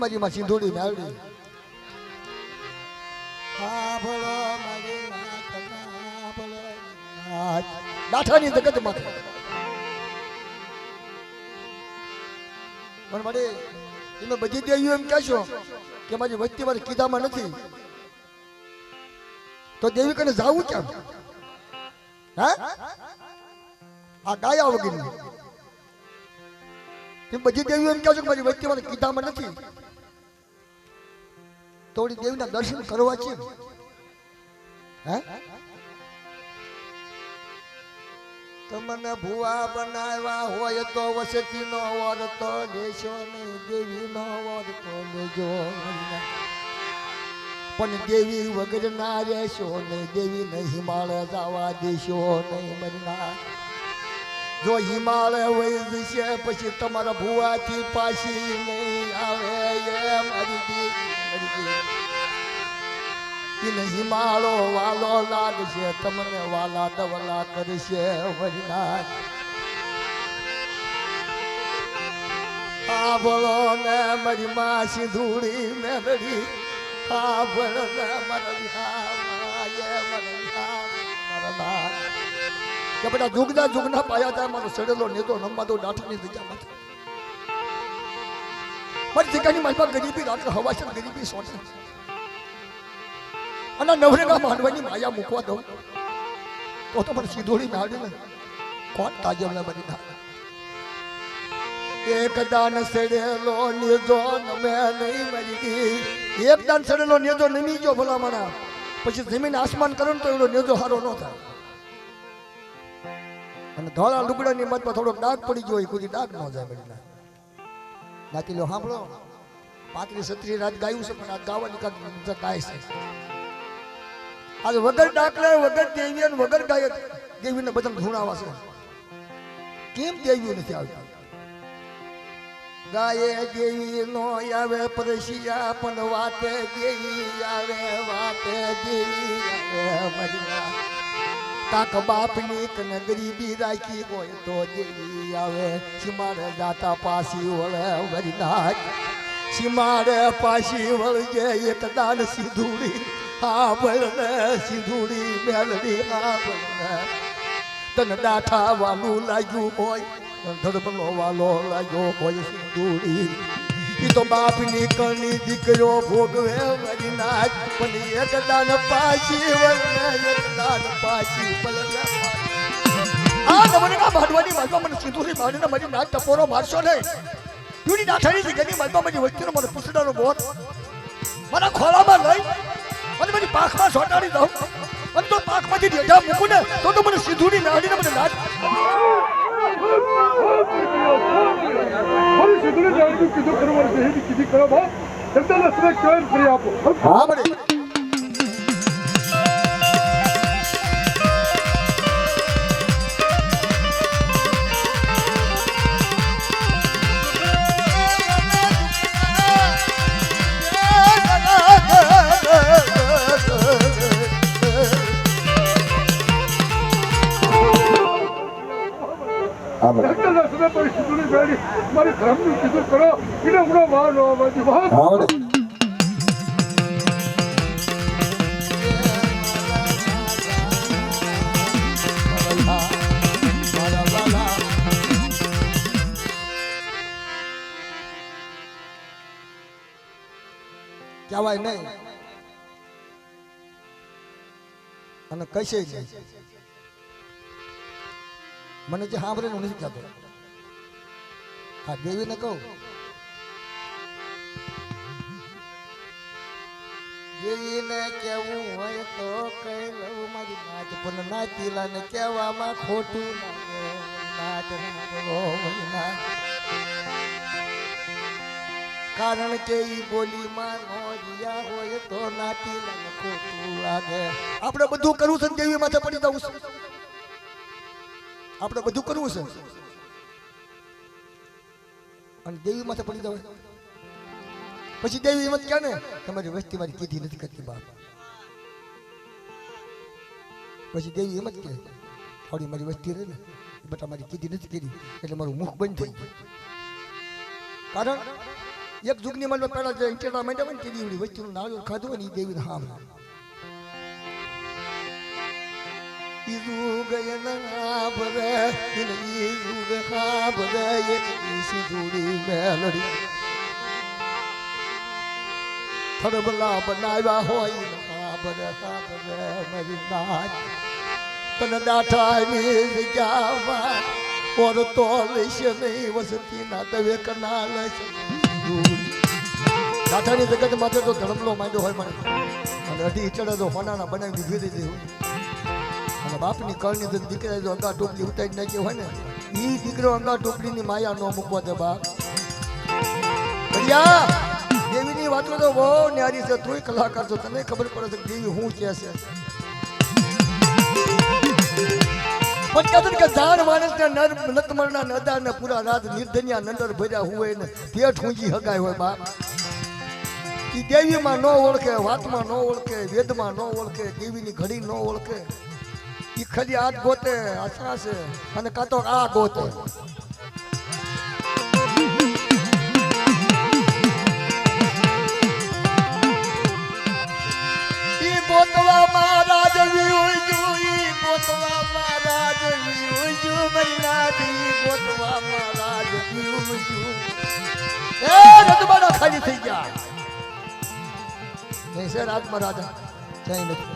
મારી માં સિંધુડી મેળવી હા ભલો મારી માતા ભલો દાઠાની જગત માં પણ મારે તમે બધી દેવીઓ એમ કહેશો કે મારી વસ્તી મારી કીધામાં નથી તો દેવી કને જાવું કેમ હા આ ગાયા વગર તમે બધી દેવીઓ એમ કહેશો કે મારી વસ્તી મારી કીધામાં નથી તો દેવીના દર્શન કરવા છે હે તમને ભુવા બનાવ્યા હોય તો વસતી નો વર તો દેશો નહીં દેવી નો વર તો લેજો પણ દેવી વગર ના રહેશો નહીં દેવી ને હિમાલય જવા દેશો નહીં મરના જો હિમાલય વહી જશે પછી તમારા ભુવાથી પાછી નહીં આવે એમ એને હિમાળો વાલો લાગશે તમને વાલા દવલા કરશે વરનાથ આ બોલો ને મારી માં સિંધુડી મેલડી આ બોલો ને મારી મારા કે બેટા જુગના પાયા હતા મારો સડેલો નેતો નમવા દો દાઠની જગ્યામાં મારી જગ્યાની મારી ગરીબી રાત્રે હવા છે ગરીબી સોચે અને નવરેના માંડવાની માયા મૂકવા દઉં તો મને સિંધુડી મેળવી ને કોણ તાજબ ને બની ના એક દાન સડેલો નેજો નમે નહીં મરી ગઈ એક દાન સડેલો નેજો નમી ગયો ભલા મારા પછી જમીન આસમાન કરો ને તો એનો નેજો હારો ન થાય અને ધોળા લુગડાની મતમાં થોડોક ડાઘ પડી ગયો કોઈ ડાઘ ન જાય બની ના નાતી લો સાંભળો 35-36 રાત ગાયું છે પણ આ ગાવાની ગાય છે आज वगर डाकले वगर देवी और वगर गाय देवी ने बदन ढूंढावा से केम देवी ने क्या गाये देवी नो आवे परसिया पण वाते देवी आवे वाते देवी आवे मरिया काक बाप ની કને ગરીબી રાખી હોય તો દેવી આવે સિમારે જાતા પાસી વળે વરિનાથ સિમારે પાસી વળજે એક દાન સિંધુડી આ બળને સિંધુડી મેલડી આ બળને તને દાઠા વાલું લાગ્યું હોય ધર્મનો વાલો લાગ્યો હોય સિંધુડી ઈ તો બાપની કણી દીકરો ભોગવે વરિનાથ પણ એક દાન પાછી વળને એક દાન પાછી બળને આ નવરંગા ભાડવાની માલમાં મને સિંધુડી મારીને મારી નાક ટપોરો મારશો નહીં યુની દાઠાની દીકરી માલમાં મારી વસ્તીનો મારો પૂછડાનો બોર મારા ખોળામાં લઈ અને મને પાખમાં સોટાડી દઉં અને તો પાખમાંથી ડેઢા મૂકું ને તો મને સિંધુડી નાડીને મને નાડ મારી સિંધુડી નાડી કીધું કરવા શહીદ કીધી કરો બા એકદમ લસરે જોઈન કરી આપો હા બડે મારી ધર્મનું કીધું કરો એને હમણાં વાર નો આવવાથી વાત કહેવાય નહીં અને કશે નહીં મને જે સાંભળે હું નથી કહેતો હા દેવીને કહું દેવીને કેવું હોય તો કઈ લઉં મારી નાચ પણ નાચીલાને કહેવામાં ખોટું નાચ કારણ કે ઈ બોલીમાં નો રહ્યા હોય તો નાચીલાને ખોટું લાગે આપણે બધું કરવું છે દેવી માથે પડી જવું છે આપણે બધું કરવું છે અને દેવી માથે પડી જવાય પછી દેવી એમ જ કહે ને તમારી વસ્તી મારી કીધી નથી કરતી બાપ પછી દેવી એમ જ કહે થોડી મારી વસ્તી રહે ને બેટા મારી કીધી નથી કરી એટલે મારું મુખ બંધ થઈ ગયું કારણ એક જુગની મનમાં પેલા જે ઇન્ટેડા માંડ્યા હોય ને તેની એવડી વસ્તુનું નાળિયેર ખાધું હોય ને એ દેવીને હામ ઈજુગ એના ભરે ઈજુગ હા ભરે એક સિંદૂરી મેલડી ખડબલા બનાવ્યા હોય હા ભરે મારી નાચ તને દાઠાની જગ્યામાં ઓર તો લેશે નહીં વસતી ના તવે કના લેશે દાઠાની જગત માથે તો ધડમલો માંડ્યો હોય મને અને અઢી ચડે તો હોનાના બનાવી દીધી દીધી હોય અને બાપની કળની તો દીકરા જો અંગા ટોપલી ઉતારી નાખી હોય ને એ દીકરો અંગા ટોપલીની માયા ન મૂકવા દે બાપ ભૈયા દેવીની વાતો તો બહુ ન્યારી છે તુંય કલાકાર છો તને ખબર પડે છે દેવી હું કે છે પણ કદન કે જાણ માણસને નર નતમરના નદાને પૂરા રાત નિર્ધન્યા નંદર ભર્યા હોય ને પેટ ઊંચી હગાય હોય બાપ ઈ દેવીમાં ન ઓળખે વાતમાં ન ઓળખે વેદમાં ન ઓળખે દેવીની ઘડી ન ઓળખે ઈ ખાલી આજ ગોતે આશા છે અને કાં તો આ ગોતે ઈ ગોતવા મહારાજ વિયોઈ ગોતવા મહારાજ વિયોઈ મૈનાથી ગોતવા મહારાજ વિયોઈ એ રજબાના ખાલી થઈ ગયા નહીં સર આત્મા રાજા જઈ નથી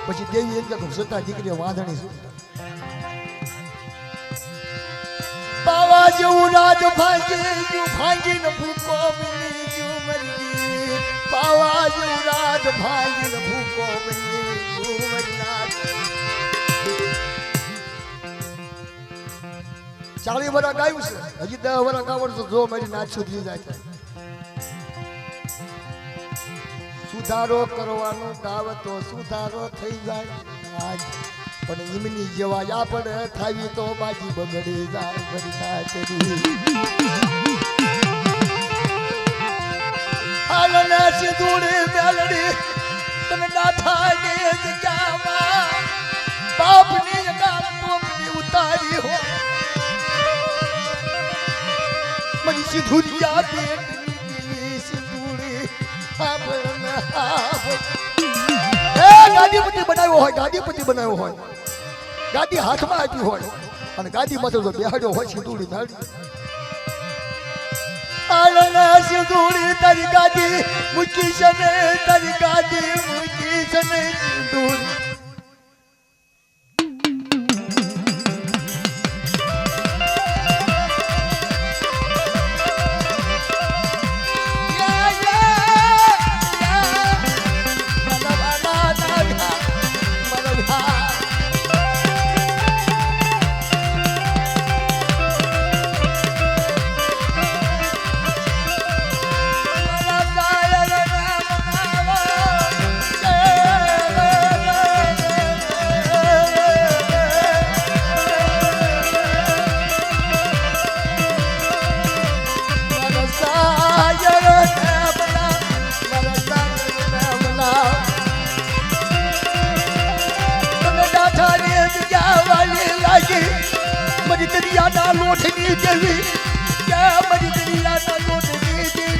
પછી દેવી એમ કે સતા દીકરીઓ વાંધણી શું બાવા જેવું રાજ ભાંગીને ભૂકો મિલી ગયું મરી બાવા જેવું રાજ ભાંગીને ભૂકો મિલી ગયું મરી 40 વર્ષ ગાયું છે હજી 10 વર્ષ ગાવડશે જો મારી નાચ સુધરી જાય છે સુધારો કરવાનો ગાવ તો સુધારો થઈ જાય આજ પણ ઈમની જેવા આપણે થાવી તો બાજી બગડી જાય ઘરના તેરી હાલના સિંદૂરી મેલડી તને નાથાની જગ્યામાં બાપની ગાલ ટોપલી ઉતારી હો મની સિંદૂરિયા બેટની સિંદૂરી ગાદીપતિ બનાવ્યો હોય ગાદી હાથમાં આપી હોય અને ગાદી માથે તો બેહાડ્યો હોય સિંદૂરી નાડી આલના સિંદૂરી તારી ગાદી મૂકી છે ને તારી ગાદી મૂકી છે ને સિંદૂરી मरी दरिया लोटनी देवी क्या मरी दरिया लोटनी देवी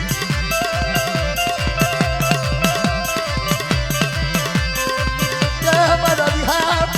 मरा बिहार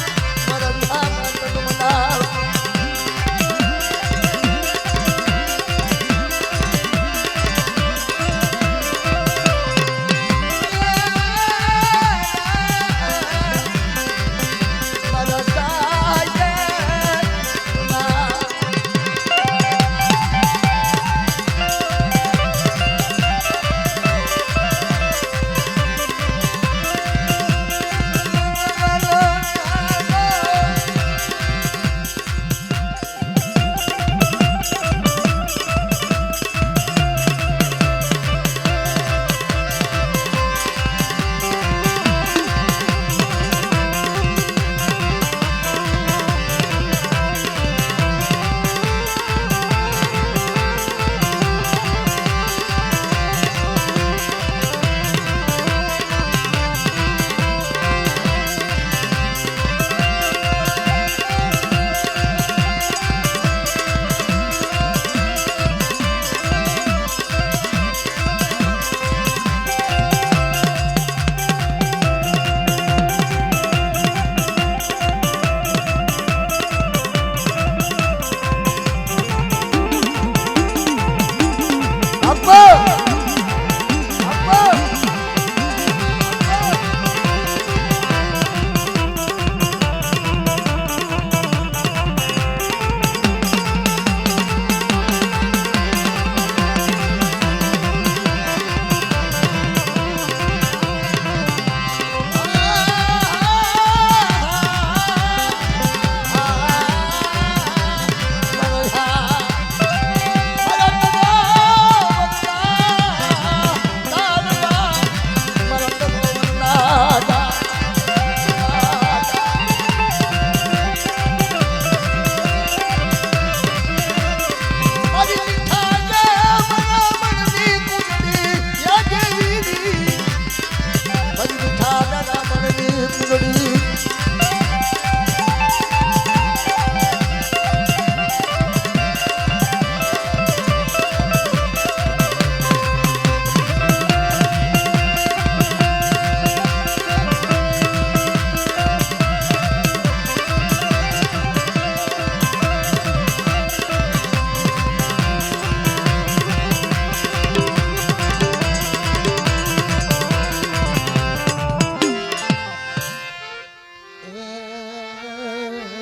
મારા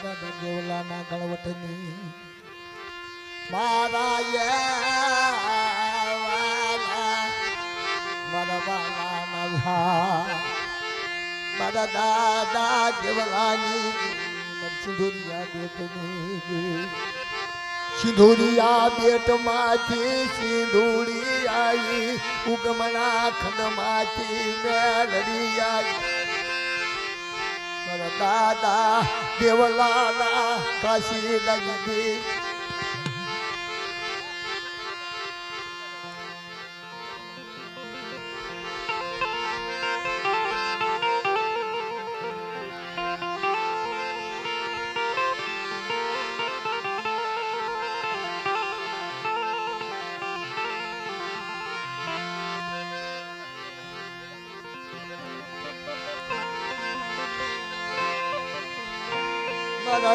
દાદા દેવલાના ગળવટની મારા મારા બાલાના વિહાર મારા દાદા દેવલાની સિંધુરિયા બેટની સિંધુરિયા બેટમાંથી સિંધુડી આવી ઉગમના ખંડમાંથી મેલડી આવી મારા દાદા દેવલાના કાશી લગી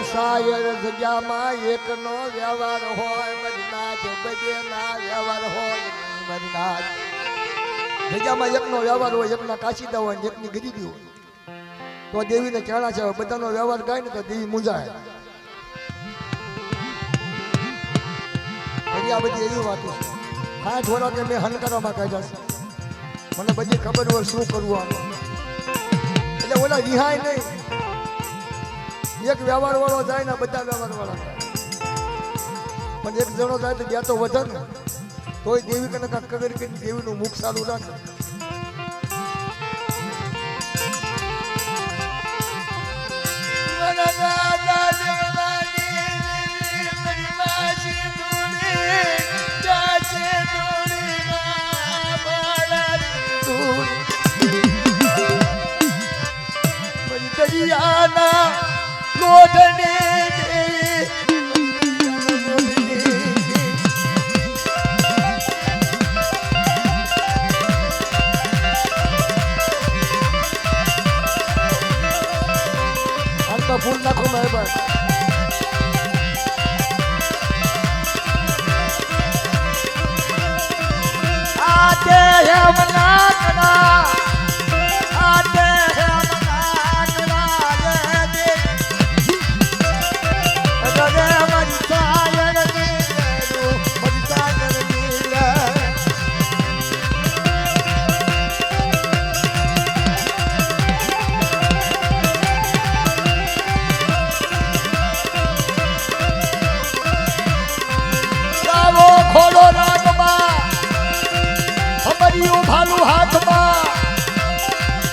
શાયર જગ્યામાં એકનો વ્યવહાર હોય મજનાથ બધેના વ્યવહાર હોય મજનાથ જગ્યામાં એકનો વ્યવહાર હોય એકના કાશીદા હોય ને એકની ગરીબી હોય તો દેવીને કહેણા છે બધાનો વ્યવહાર ગાય ને તો દેવી મૂંઝાય આ બધી એવી વાતો હા થોડા કે મેં હનકારામાં કાઢ્યા છે મને બધી ખબર હોય શું કરવું આનું એટલે ઓલા રિહાય નહીં એક વ્યવહાર વાળો જાય ને બધા વ્યવહાર વાળા જાય પણ એક જણો જાય તો ત્યાં તો વધે ને તોય દેવી કને કાંક કગર કરીને દેવીનું મુખ સારું રાખે દરિયાના લોઢને હાલમાં ફૂલ નાખો મારે બસ આતે હેમ નાકના આતે હેમ ભાલું હાથમાં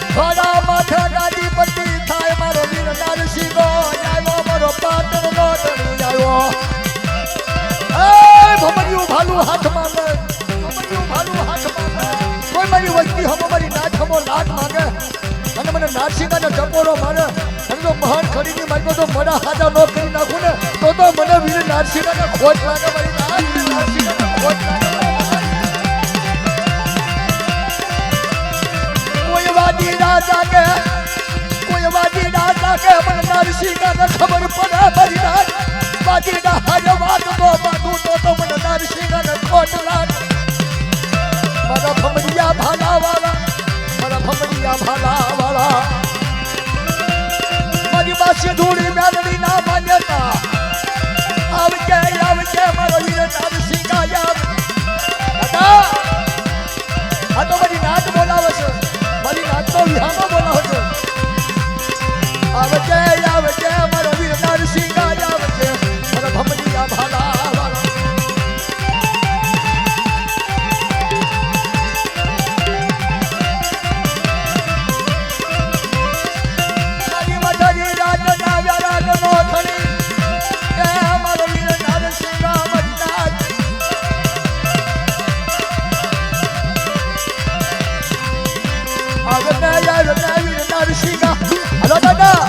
થોડા માથે ગાડી પટ્ટી થાય મારો વીર નારસિંહો આવ્યો મારો પાટણ નો ડણી આવ્યો એ ભમરિયું ભાલું હાથમાં લે ભમરિયું ભાલું હાથમાં કોઈ મારી વસ્તી હમ મારી નાચ હમો લાટ માંગે અને મને નારસિંહાને ટકોરો મારે અને જો મહાન ખરીદી માંગ્યો તો મડા હાજા નો કરી નાખું ને તો મને વીર નારસિંહાને ખોટ લાગે મારી નારસિંહાને ખોટ લાગે વાદી ના જાગે કોઈ વાદી ના જાગે મને નારસિંહાને ખબર પડે મારી નાર વાદી ના હારે વાત તો બાંધું તો મને નારસિંહાને ખોટ લાગે મારા ભમરિયા ભાલા વાળા મારી પાસે ધૂળી મેળવી ના માન્યતા આવજે મારો વીર નારસિંહ દાદા આ તો મારી નાચ બોલાવે છે મારી નાચનો વિહામો બોલાવો છો આવજે મારો વીર નારસિંહ આવજે મારા ભમરિયા ભાલા વાળા મારી મઠરી રાત આવ્યા રાત નો થણી કે મારો વીર નારસિંહ મજનાથ આવજે વીર નારસિંહ હલો દાદા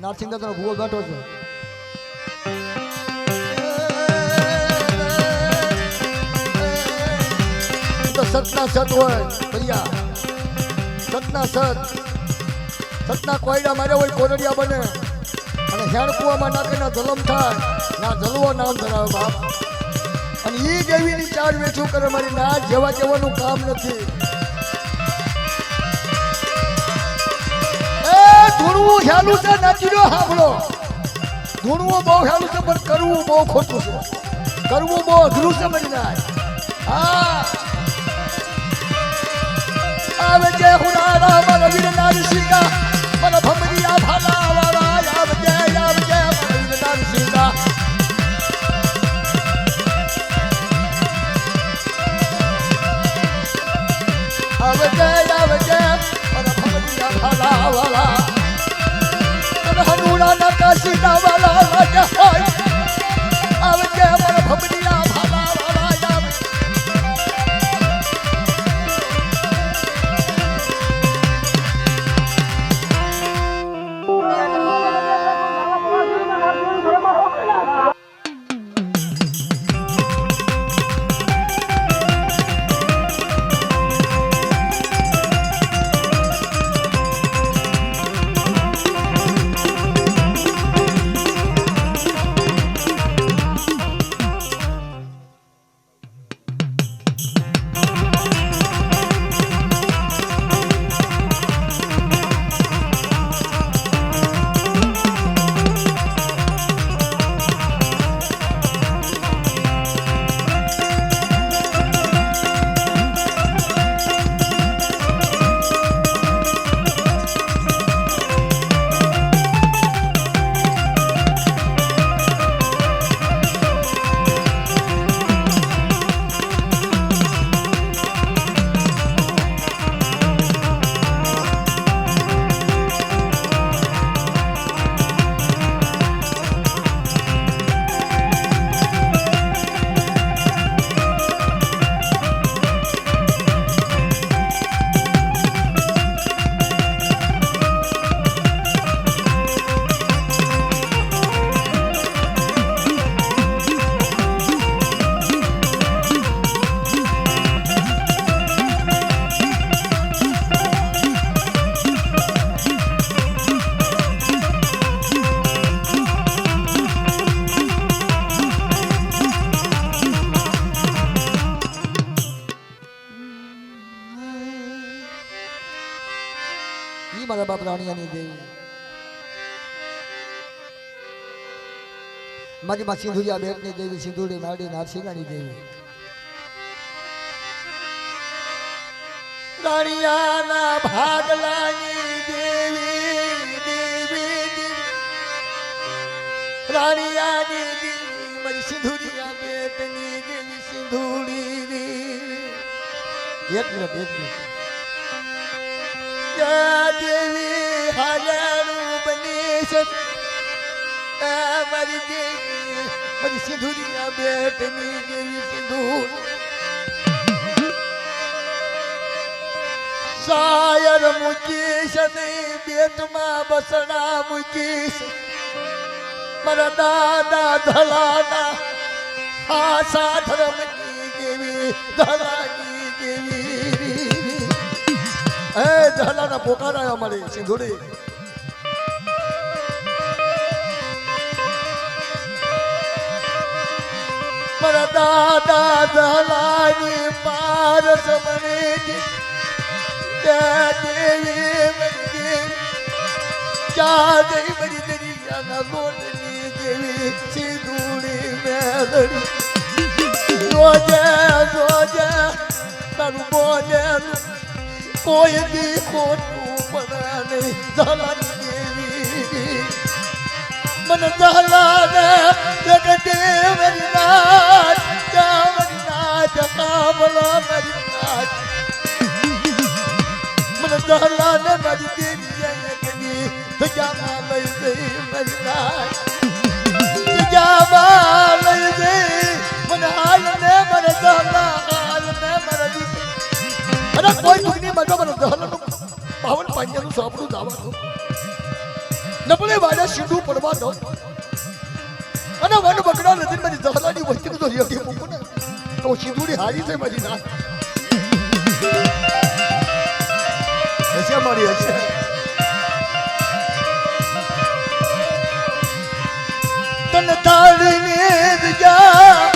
નારસિંહ દાદાનો ભૂવો બેઠો છે. તો સતના સત હોય ભૈયા, સતના સતના કોયડા માર્યા હોય કોરડિયા બને અને હેણકુવામાં નાખીને જલમ થાય ના જલવો નામ ધરાવે બાપ. અને ઈ દેવીની ચાર વેચું કરે મારી ના જેવા જેવાનું કામ નથી. એ ધૂણવું હેલું છે નાચીડો હાંભળો, ધૂણવું બહુ હેલું છે પણ કરવું બહુ ખોટું છે, કરવું બહુ અઘરું છે મારી ના. હા આવે જય હુરારા મારા વીર નારસિંગા મારા ભમરિયા ભાલા વાળા આવે જય મારા વીર નારસિંગા. આવે જય મારા ભમરિયા ભાલા વાળા અને હનુરાના કાશીના વાળા લાગે હોય. આવે જય મારા ભમરિયા ભાલા વાળા આવે. મારા બાપ રાણિયાની દેવી મારી માં સિંધુરિયા બેટની દેવી સિંધુડી માડી નારસિંગાની દેવી રાણિયાના ભાગલાની દેવી દેવી રાણિયાની દેવી મારી સિંધુરિયા બેટની દેવી સિંધુડી દેવી. એક મિનિટ દેવી હાજરું બની છે મારી દેવી મારી સિંધુરિયા બેટની દેવી સિંધુ શાયર મૂકીશ ને બેટમાં બસણા મૂકીશ મારા દાદા ધલાના આશા ધર્મની દેવી ધલાની દેવી. એ ધલાના પોકારા અમારી સિંધુડી મારા દાદા ધલાની પારસ મને દેવી મરી જા દઈ મરી દરિયાના લોટની દેવી સિંધુડી મેલડી જોજે જોજે તારું બોલેલું કોઈ દી ખોટું પડે નહીં ધલાની દેવી મને ધલાને જગતે મરી નાચ કામલા મરી નાચ મને ધલાને મરી દેવી જગામાં લઈ જઈ મરી નાચ જગામાં લઈ જઈ મને હાલને મને ધલા હાલને મને અરે કોઈ દુઃખની મજો મને ધલાનું 52 પાંજનું સોપડું જવાનું નબળે વાળા સીધું પડવા દો અને વન બકડા નદી મારી દહલાની વસ્તી તો યકી મૂકું ને તો સીધુની હારી છે મારી ના હશે મારી હશે તન તાળીને જા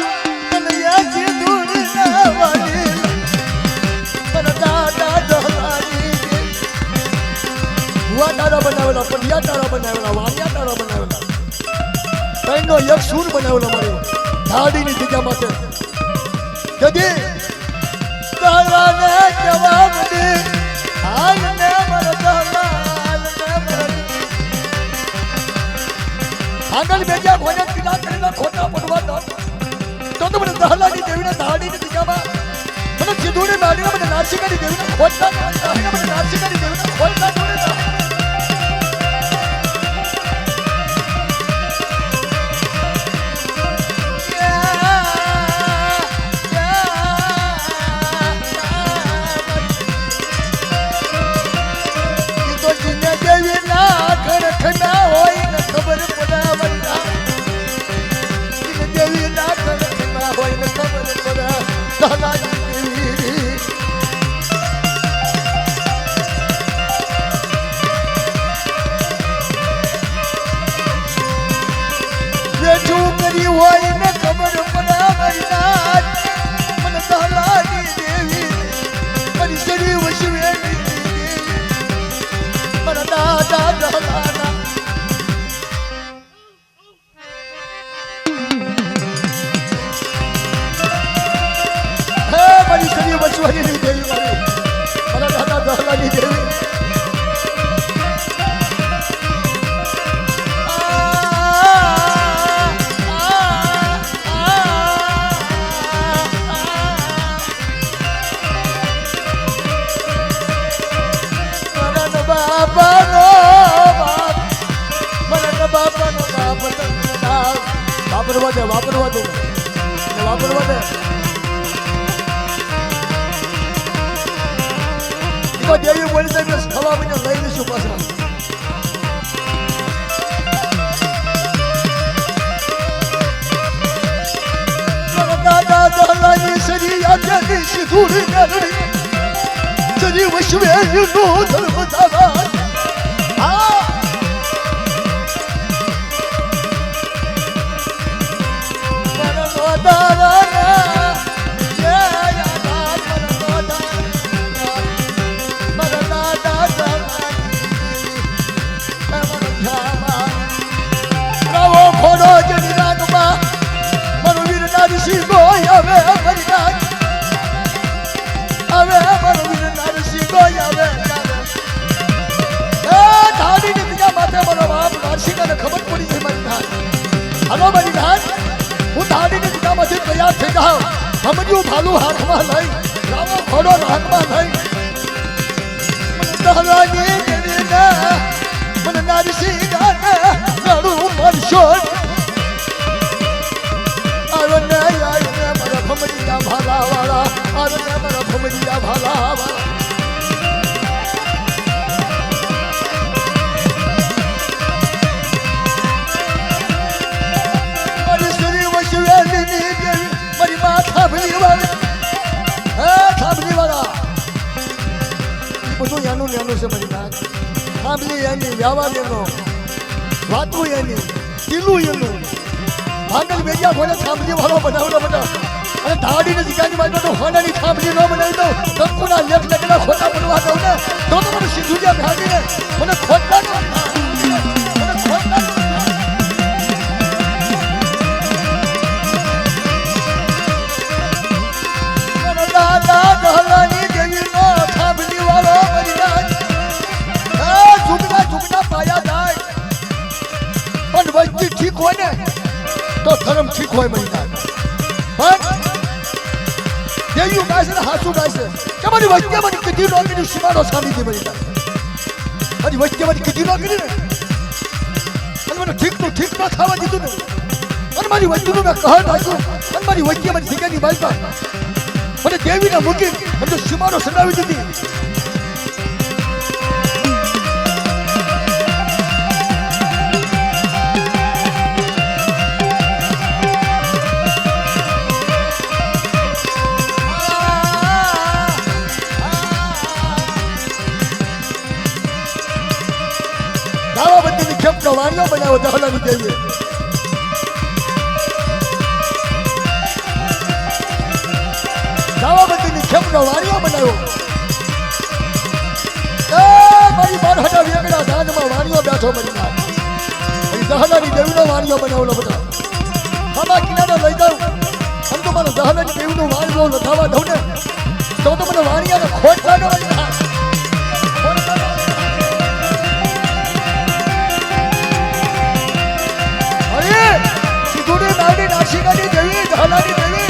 તન યાસી દૂર ના વાળી તન દાદા દહલાની હુઆ તારા બનાવેલા પડિયા તારા બનાવેલા વાડિયા તારા બનાવેલા તઈનો એક સૂર બનાવેલો મારે ધાડીની જગ્યામાં છે જદી તારાને જવાબ દે હાલને મરદલા હાલને મરદ આગળ બેજા ભોજન પીલા કરેલા ખોટા પડવા દો તો મને દહલાની દેવીને ધાડીની જગ્યામાં મને સિંધુની માડીને મને નાસિકાની દેવીને ખોટા મને નાસિકાની દેવીને ખોટા જોડે ખના હોય ને ખબર પડાવતા દેવી ના ખના હોય ને ખબર પડા દહલાની વેચું કરી હોય ને ખબર પડાવતા મને દહલાની દેવી મારી શરીર વસવેલી મને દાદા દહલા બચવાની નહીં દેવી મારી મારા દાદા દહલાની દેવી મારા બાપાનો બાપ મારા બાપાનો બાપ વાપરવા દે વાપરવા દે વાપરવા દે દેવી બોલી તો હવા મને લઈ લઈશું પાછા દાદા દહલાની શરી આખી સિંધુની મેળવી શરી વશવે નો ધર્મ દાદા ખબર પડી છે મારી ધાન હલો મારી ધાન હું ધાડીની જગ્યામાંથી તૈયાર થઈ જાઉં સમજ્યું ભાલું હાથમાં લઈ લાવો ઘોડો હાથમાં લઈ દહલાની દેવીને મને નારસી ગાને લડું મળશો આરને મારા ભમરીયા ભાલાવાળા આરને મારા ભમરીયા ભાલાવાળા બધું એનું એનું છે મારી નાક સાંભળી એની વ્યવહાર એનો વાતું એની ટીલું એનું ભાગલ બેજા ભોલે સાંભળી વાળો બનાવડો બધા અને ધાડીને જગ્યાની માટે તો હોનાની સાંભળી ન બનાવી દઉં કંકુના લેખ લગેલા ખોટા બનવા દઉં ને તો મને સિંધુજા ભાગીને મને ખોટા દાદા દહલાની દેવીનો સાંભળી વાળો ઝુકના પાયા જાય પણ વસ્તી ઠીક હોય ને તો ધર્મ ઠીક હોય મરી જાય પણ દેવીઓ ગાય છે ને હાસુ ગાય છે કે મારી વસ્તી મારી કીધી નોકરી સીમાનો સામી મરી જાય મારી વસ્તી મારી કીધી નોકરી ને અને મને ઠીક ન થવા દીધું ને અને મારી વસ્તીનું મેં કહર નાખ્યું અને મારી વસ્તી મારી જગ્યાની બાજુમાં મને દેવીને મૂકી મને સીમાનો સડાવી દીધી ખેપનો વાણિયો બનાવ્યો દહલાની દેવીએ. દાવાબંધીની ખેપનો વાણિયો બનાવ્યો. એ મારી બાર હજાર વેગડા ધાનમાં વાણિયો બેઠો મરી ના. દહલાની દેવીનો વાણિયો બનાવેલો બધા. ખાવા કિનારે લઈ જાઉં આમ તો મારો દહલાની દેવીનું વાણિયો લખાવા દઉં ને તો મને વાણિયાને ખોટ લાગે. સીધુની બાવડી નાસિકાની દેવી દહલાની દેવી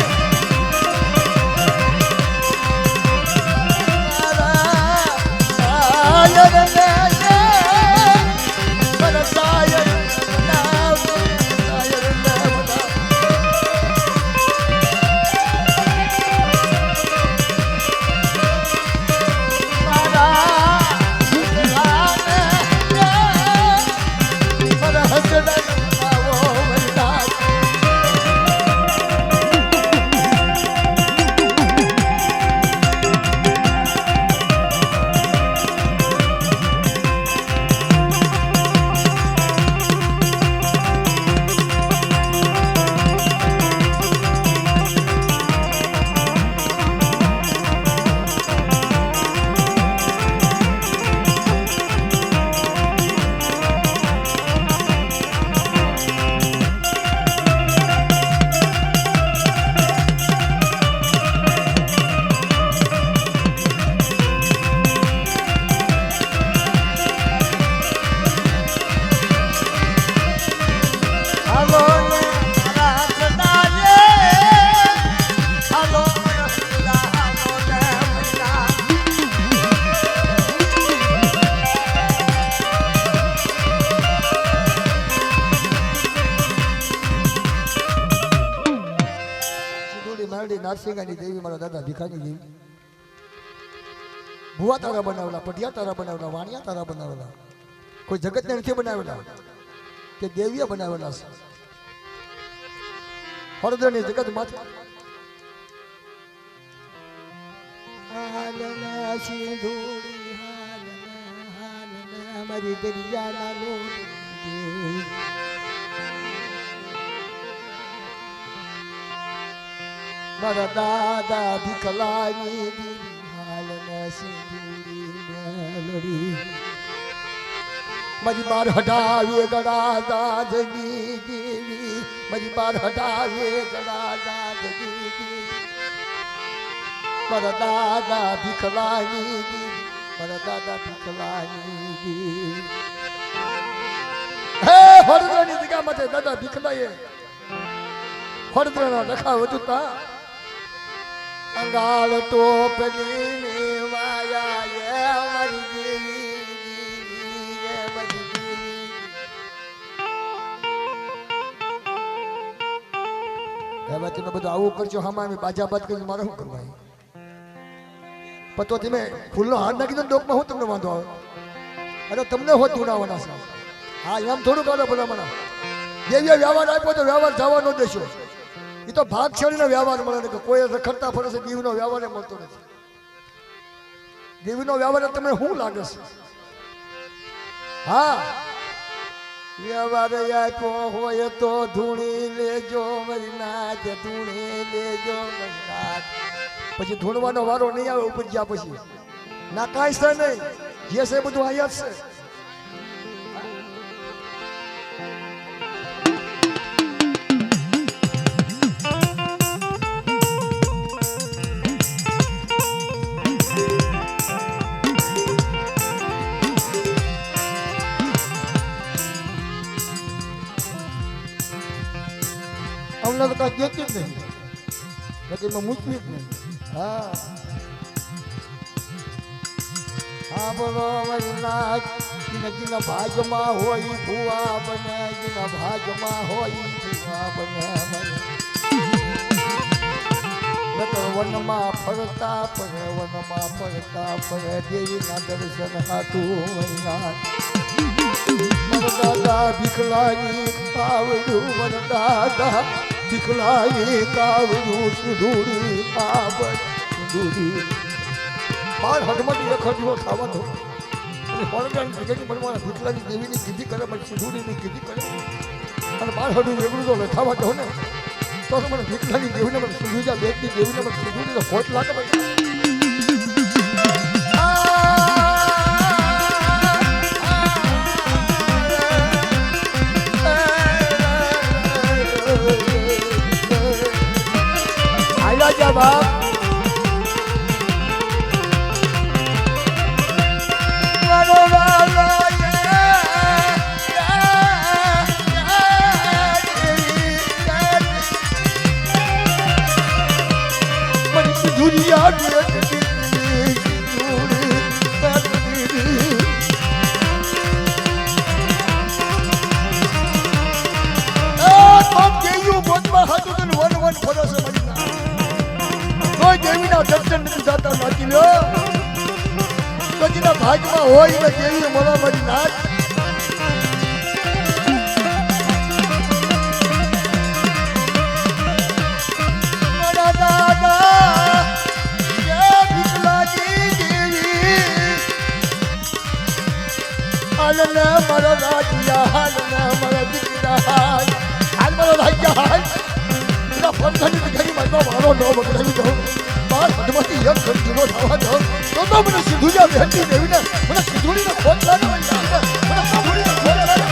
નારસિંગાની દેવી મારા દાદા ભીખાની દેવી ભુવા તારા બનાવેલા, પઢિયા તારા બનાવેલા, વાણિયા તારા બનાવેલા, કોઈ જગતને નથી બનાવેલા કે દેવીએ બનાવેલા છે. હળદરની જગત માથે હાલના સિંધુડી હાલના હાલના મારી દરિયાના લોટ મારા દાદા ભીખલાની દેવી હાલના સિંધુડી મેલડી મારી બાર હટાવીએ ગળા દાદની દેવી મારી બાર હટાવીએ ગળા દાદની દેવી મારા દાદા ભીખલાની દેવી મારા દાદા ભીખલાની દેવી. હે હળદરની જગ્યા માટે દાદા ભીખલાએ હળદરના લખા વધુતા અંગાળ ટોપલી વાયા એ મારી દેવી એ મારી દેવી. હવે તમે બધું આવું કરજો હમણાં બાજા બાદ કરીને મારે શું કરવા પતો તમે ફૂલનો હાર નાખી દો ડોકમાં હું તમને વાંધો આવે? અરે તમને હોત ઉડાવવાના છે. હા એમ થોડું કાઢો ભલા મને દેવીએ વ્યવહાર આપ્યો તો વ્યવહાર જવા ન દેશો. એ તો ભાગશાળીનો વ્યવહાર મળે ને કે કોઈ રખડતા ફરે છે દેવીનો વ્યવહાર મળતો નથી. દેવીનો વ્યવહાર તમને શું લાગે છે? હા વ્યવહાર આપ્યો હોય તો ધૂણી લેજો મારી નાથ ધૂણી લેજો મારી નાથ. પછી ધૂણવાનો વારો નહીં આવે ઉપર ગયા પછી ના કાંઈ છે નહીં જે છે બધું અહીંયા જ છે. અમને તો કાંઈ દેતી જ નહીં બાકી એમાં મૂકવી જ નહીં. હા હા બોલો મારી નાથ જેના ભાગમાં હોય ભુવા બને જેના ભાગમાં હોય ભુવા બને. વનમાં ફરતા પડે વનમાં ફરતા પડે દેવીના દર્શન હાથું નાથ. દાદા ભીખલાની કાવડું મન દાદા ભીખલાની કાવડું સુધુડી આવડ સુધુડી બાર હડમડી એક હજવો ખાવા દો ઓળખાણ જગતની બનવાના ભૂતલાની દેવીની કીધી કરે મને સિંધુડીની કીધી કરે અને બાર હડું વેગળું તો લખાવા જાઉં ને તો મને ભીખલાની દેવીને મને સિંધુજા બેટની દેવીને મને સિંધુડીને ખોટ લાગે ભાઈ આયા બાપ દુનિયા દેવીના દર્શન નથી થતા નાચી લ્યો પછીના ભાગમાં હોય ને દેવી મળવા મારી નાચ મારા રાજ્યા હાલ મારા દીકરા હાલ મારો રાજ્યા હાલ ફરસાની ઘણી મારવા મારો ન બગડાવી દઉં બાર હદમાંથી એક ઘર જુદો થવા દઉં તો મને સિંધુજા બેઠી દેવીને મને સિંધુડીને ખોટ લાગે મને સિંધુડીને ખોટ લાગે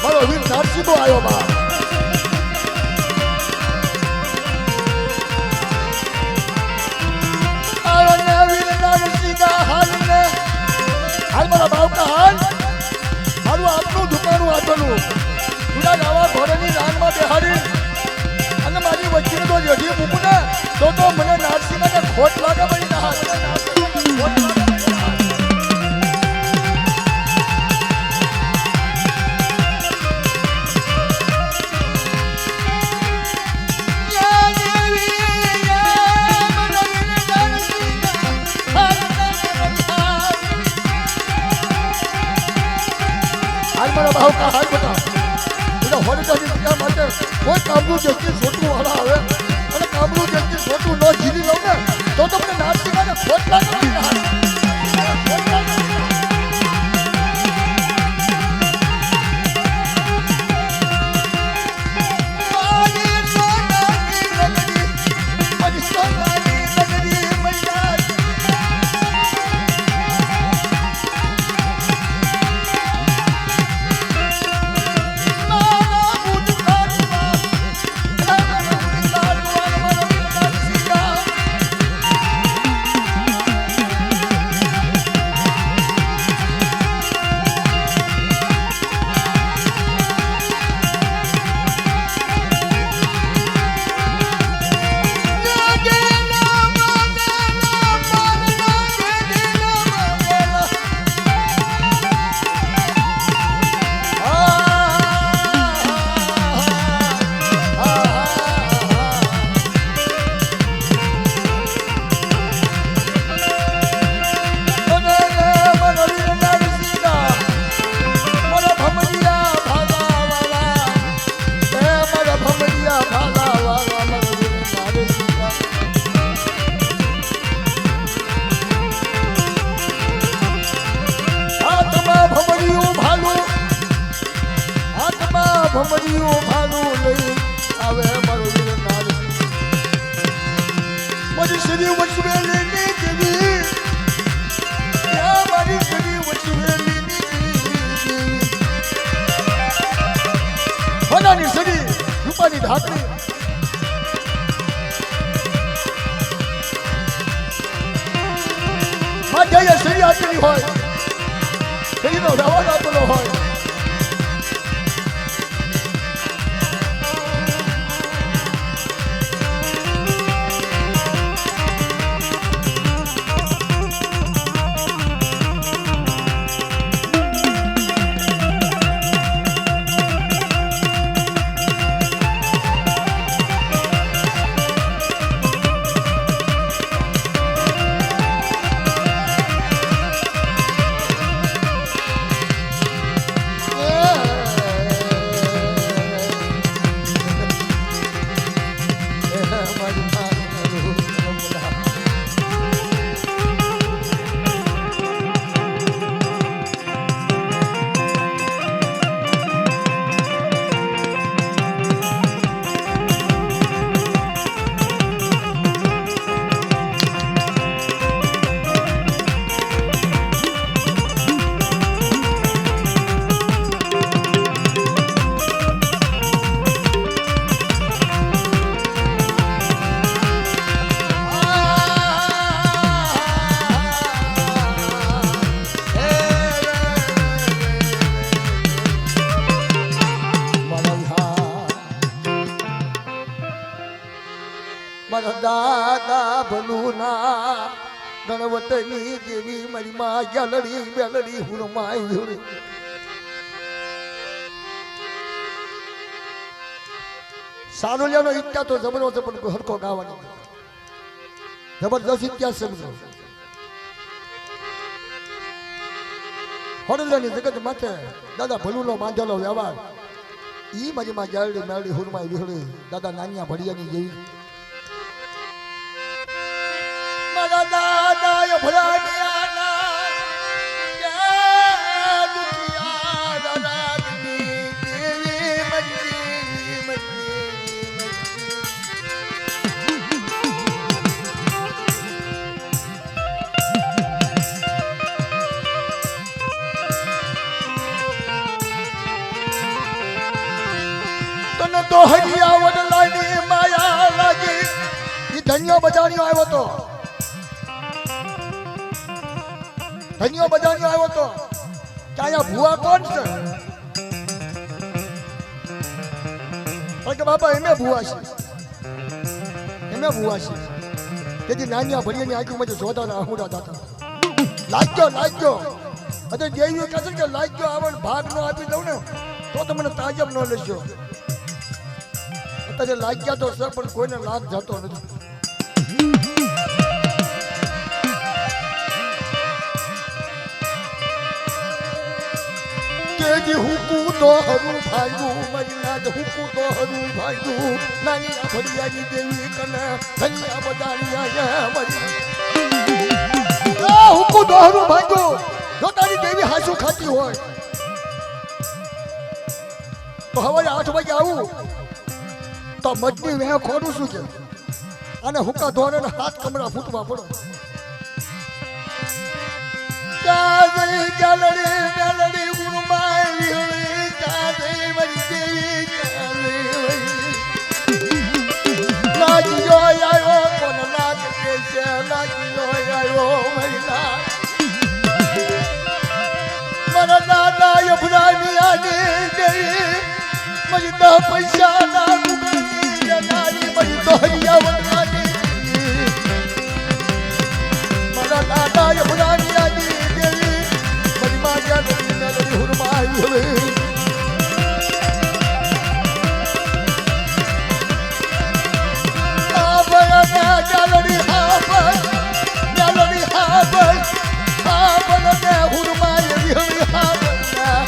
મારો વીર નારસીબો આવ્યો બા વીર નારસીગા હાલ મારા બાવકા હાલ મારું આપનું દુકાનું આપેલું જુદા નવા ઘોડાની રાનમાં બેહાડી અને મારી વચ્ચે તો જડી મૂકું ને તો મને નારસીગાને ખોટ લાગે પડી ના ખોટ લાગે મારા ભાવ કા હાલ બતા એટલે હોરજાની જગ્યા માટે કોઈ કામનું જેટલી છોટું વાળા આવે અને કામનું જેટલી છોટું ન જીરી લઉં ને તો તમને નારસીગાને ખોટ લાગે ભમરીઓ ભાલું લઈ આવે મારો વીર નારસી મારી શ્રી વચવેલીની દેવી મારી શ્રી વચવેલીની દેવી હોનાની શ્રી રૂપાની ઢાકણી માં જઈએ શ્રી આચરી હોય શ્રીનો રવાજ આપેલો હોય મારા દાદા ભલુના ગણવતની દેવી મારી માં ગેલડી બેલડી હુરમાઈ હુરી સારોલિયાનો ઇત્યા તો જબરદસ્ત પણ હરકો ગાવાની જબરદસ્ત ઇતિહાસ સમજો હોડલાની જગત માથે દાદા ભલુનો બાંધેલો વ્યવહાર ઈ મારી માં ગેલડી મેલડી હુરમાઈ વિહળી દાદા નાનિયા ભડિયાની જેવી મારા દાદા ભલાનિયાના જય દુખિયા દાદાની દેવી મજરી તને તો હરિયા વડલાની માયા લાગી ઈ ધન્યો બજાણ્યો આવ્યો તો ધન્યો બજાણ્યો આવ્યો તો કે અહીંયા ભુવા કોણ છે કે બાપા એમે ભુવા છે તેથી નાનિયા ભડિયાની આંખોમાં જોતા આહુડા થતા લાગ્યો અને દેવી કહે છે કે લાગ્યો આવડ ભાગ નો આપી દઉં ને તો તમને તાજબ ન લેશો અત્યારે લાગ્યા તો સર પણ કોઈને લાગ જતો નથી કેજી હુકુ તો હરું ભાગ્યું મજના જ હુકુ તો હરું ભાગ્યું નાની આ ભડિયાની દેવી કને ધનિયા બજાણિયા મજના હુકુ તો હરું ભાગ્યું જો તારી દેવી હાસુ ખાતી હોય તો સવારે 8 વાગે આવું તો મજની વેહ ખોડું શું કે અને હુકા ધોરે ને હાથ કમરા ફૂટવા પડો ચાંદની ચાલડી મેલડી ગુરમાઈ વિહળી ચાંદની મરી દેવી લાગ્યો આવ્યો કોણ લાગ કે છે લાગ્યો આવ્યો મરી લાગ મારા દાદા યભરાની આની દેવી મરી તો પૈસા ના ગુગળની નાની મરી તો હરિયા વડવાની મારા દાદા યભરાની આની હુરમાઈ હુરી આ બળના ચાલડી હાબળને હુરમાઈ વિહળી હાબળના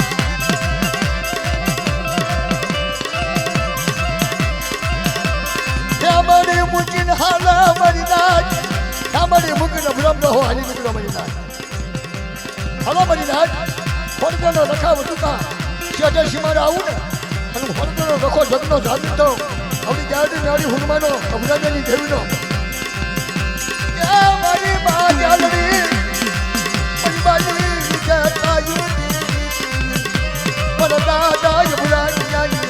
હેમડી મૂકીને હાલા મરી નાખ હેમડી મૂકીને ભ્રમ રહો હાલી નીકળો મરી નાખ હાલો મરી નાખ હોડનો રખાવ ટૂંકા શેઠે સીમારે આવું ને અને હોડનો રખો જગનો જામી તો આપણી ગાડી નાડી હુરમાનો અભરાજની દેવીનો મારી મા ચાલડી મારી બાજી વિજેતા મારા દાદા યભરાની આવી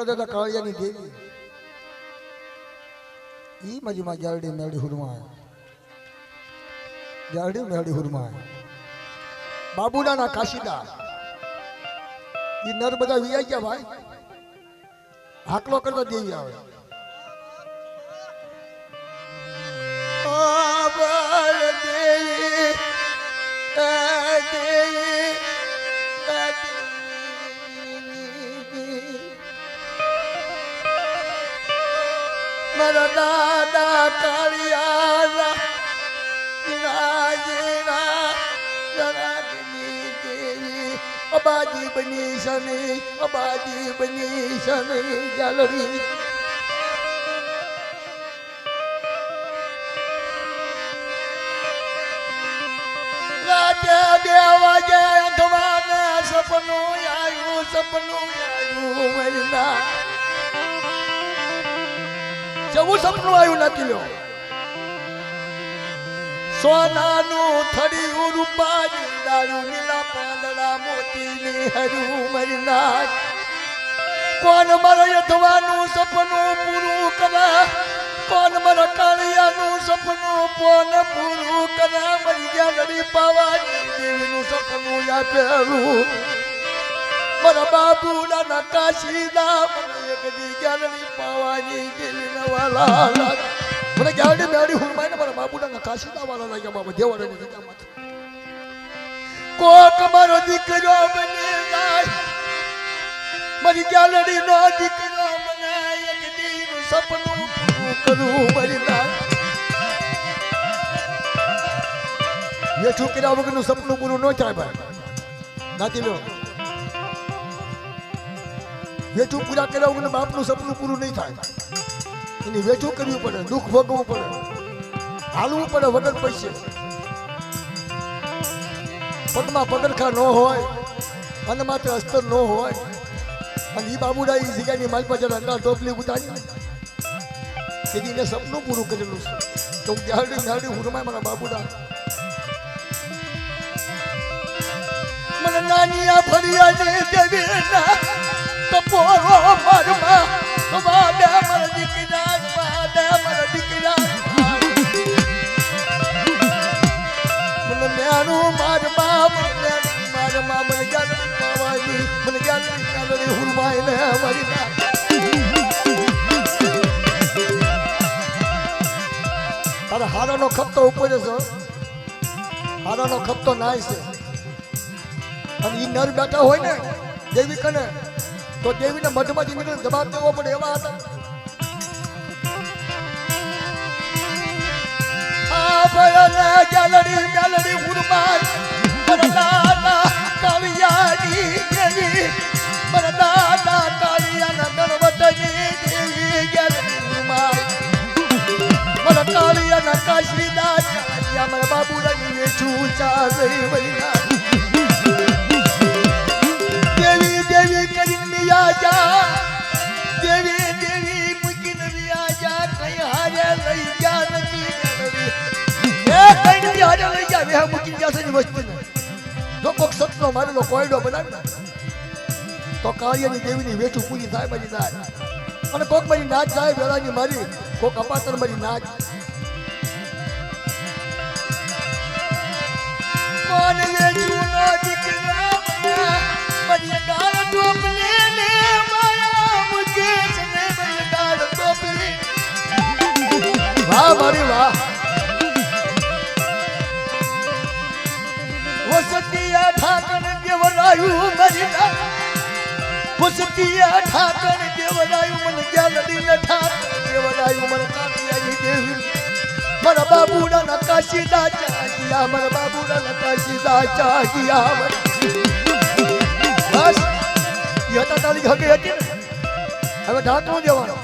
દાદા કાળિયાની દેવી ઈ મજમાં ગારડી મેળી હુરમા બાબુડાના કાશીદા ઈ નર બધા વિયાઈ ગયા ભાઈ હાકલો કરતા દેવી આવે મારા દાદા કાળિયા અબાજી બની શની અબાજી બની શની ગેલરી રાતે 2 વાગે અંધવાને સપનું આવ્યું મરીના જવું સપનું આવ્યું નથી લ્યો સોનાનું થડિયું રૂપાની ડાળું નીલા પાંદડા મોતીની હરું મરીના કોણ મારા યધવાનું સપનું પૂરું કરે કોણ મારા કાળિયાનું સપનું કોણ પૂરું કરે મરી ગયા ગરી પાવાની દેવીનું સપનું આપેલું મારા બાબુના કાશીના મને એક દી ગેલડી પાવાની દેવીના વાલા મને ગેલડી મેળી હુરમાઈ ને મારા બાબુના કાશીના વાલા લાગ્યા બાબા દેવાડાની જગ્યામાં કોક મારો દીકરો બની જાય મારી ગેલડી નો દીકરો મને એક દીનું સપનું પૂરું કરું મારી ના ये छुकरा वगरનું સપનું પૂરું ન થાય ભાઈ નાતી લો વેચું પૂરા કર્યા વગર બાપનું સપનું પૂરું નહીં થાય એની વેચું કરવું પડે દુઃખ ભોગવવું પડે હાલવું પડે વગર પૈસે પગમાં પગરખા ન હોય અને માત્ર અસ્તર ન હોય અને એ બાબુડા એ જગ્યાની માલપા જરા અંડા ટોપલી ઉતારી તેથી એને સપનું પૂરું કરેલું છે તો હું ગાડી હુરમાય મારા બાબુડા મને નાનિયા ફરિયાને દેવીના કપોરો મરમા વાદે મર દીકરા વાદે મર દીકરા મને મેણું મારમા મને ગાડી પાવાની મને ગાડી હુરમાય ને મરી તારે હારાનો ખપતો ઉપર છે હારાનો ખપતો નાય છે અને ઈ નર બેઠા હોય ને દેવી કને તો દેવીને મઢમાંથી નીકળીને જવાબ દેવો પડે એવા હતા આ ભયને ગેલડી હુરમાય મરદાના કાળિયાની દેવી મરદાના કાળિયાના ગણવતની દેવી ગેલડી હુરમાય મર કાળિયાના કાશીના ચાલિયા મર બાબુરાની વેચું ચાલે વરિયા દેવી દેવી કરીને મિયા જા દેવી દેવી મૂકીને મિયા જા કઈ હારે લઈ ગયા નથી એ કઈ નથી હારે લઈ ગયા વે મૂકીને જશે ની વસ્તીને જો કોક સપનો મારેલો કોયડો બનાવે તો કાળિયાની દેવીની વેઠું પૂરી થાય મારી નાચ અને કોક મારી નાચ થાય વેળાની મારી કોક અપાતર મારી નાચ કોણ વેચું નો દીકરા મને ગાળ ટોપલી ને માયા મુકેશ ને મને ગાળ ટોપલી વાહ મારી વાહ વસતિયા ઠાકર દેવરાયું મારી ના વસતિયા ઠાકર દેવરાયું મને ગેલડી ને ઠાકર દેવરાયું મને કાળિયાની દેવી મારા બાબુના નકાશીદા ચાગિયા મારા બાબુના નકાશીદા ચાગિયા બસ યતા તાલી હગે હતી ને હવે ઢાંકણું દેવાનો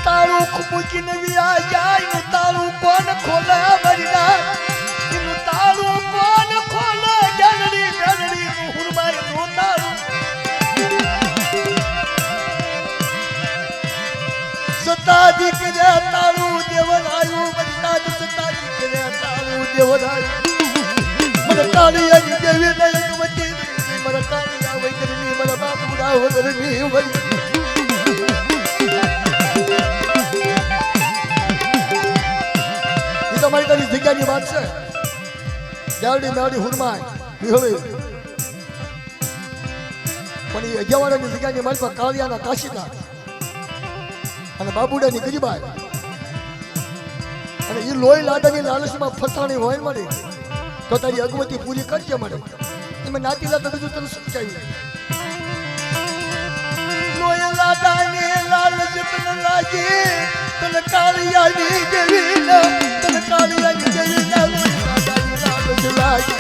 તારું મૂકીને વિયા જાય ને તારું કોણ ખોલે મરીના એનું તારું કોણ ખોલે ગેલડી ગેલડી હુરમાઈ નું તારું સતાજી કરે તારું દેવરાયું મરીના સતાજી કરે તારું દેવરાયું મને કાળિયાની દેવી ને એકવતી મને કાળિયા વૈકરની મને બાપુડા વગરની વઈ એ તો મારી તારી જગ્યાની વાત છે ગાડી મેળી હુરમાય વિહળી પણ એ અગિયાવાડાની જગ્યાની મારી પર કાળિયાના કાશીના અને બાબુડાની ગરીબાઈ અને એ લોહી લાડાની લાલચમાં ફસાણી હોય મળી તો તારી અગવતી પૂરી કરજે મળે એમાં નાતી લાતા બીજું તને શું ચાહીએ લોહી લાડાની લાલચ તને લાગી તને કાળિયાની દેવી તને કાળિયાની દેવી લોહી લાડાની લાલચ લાગી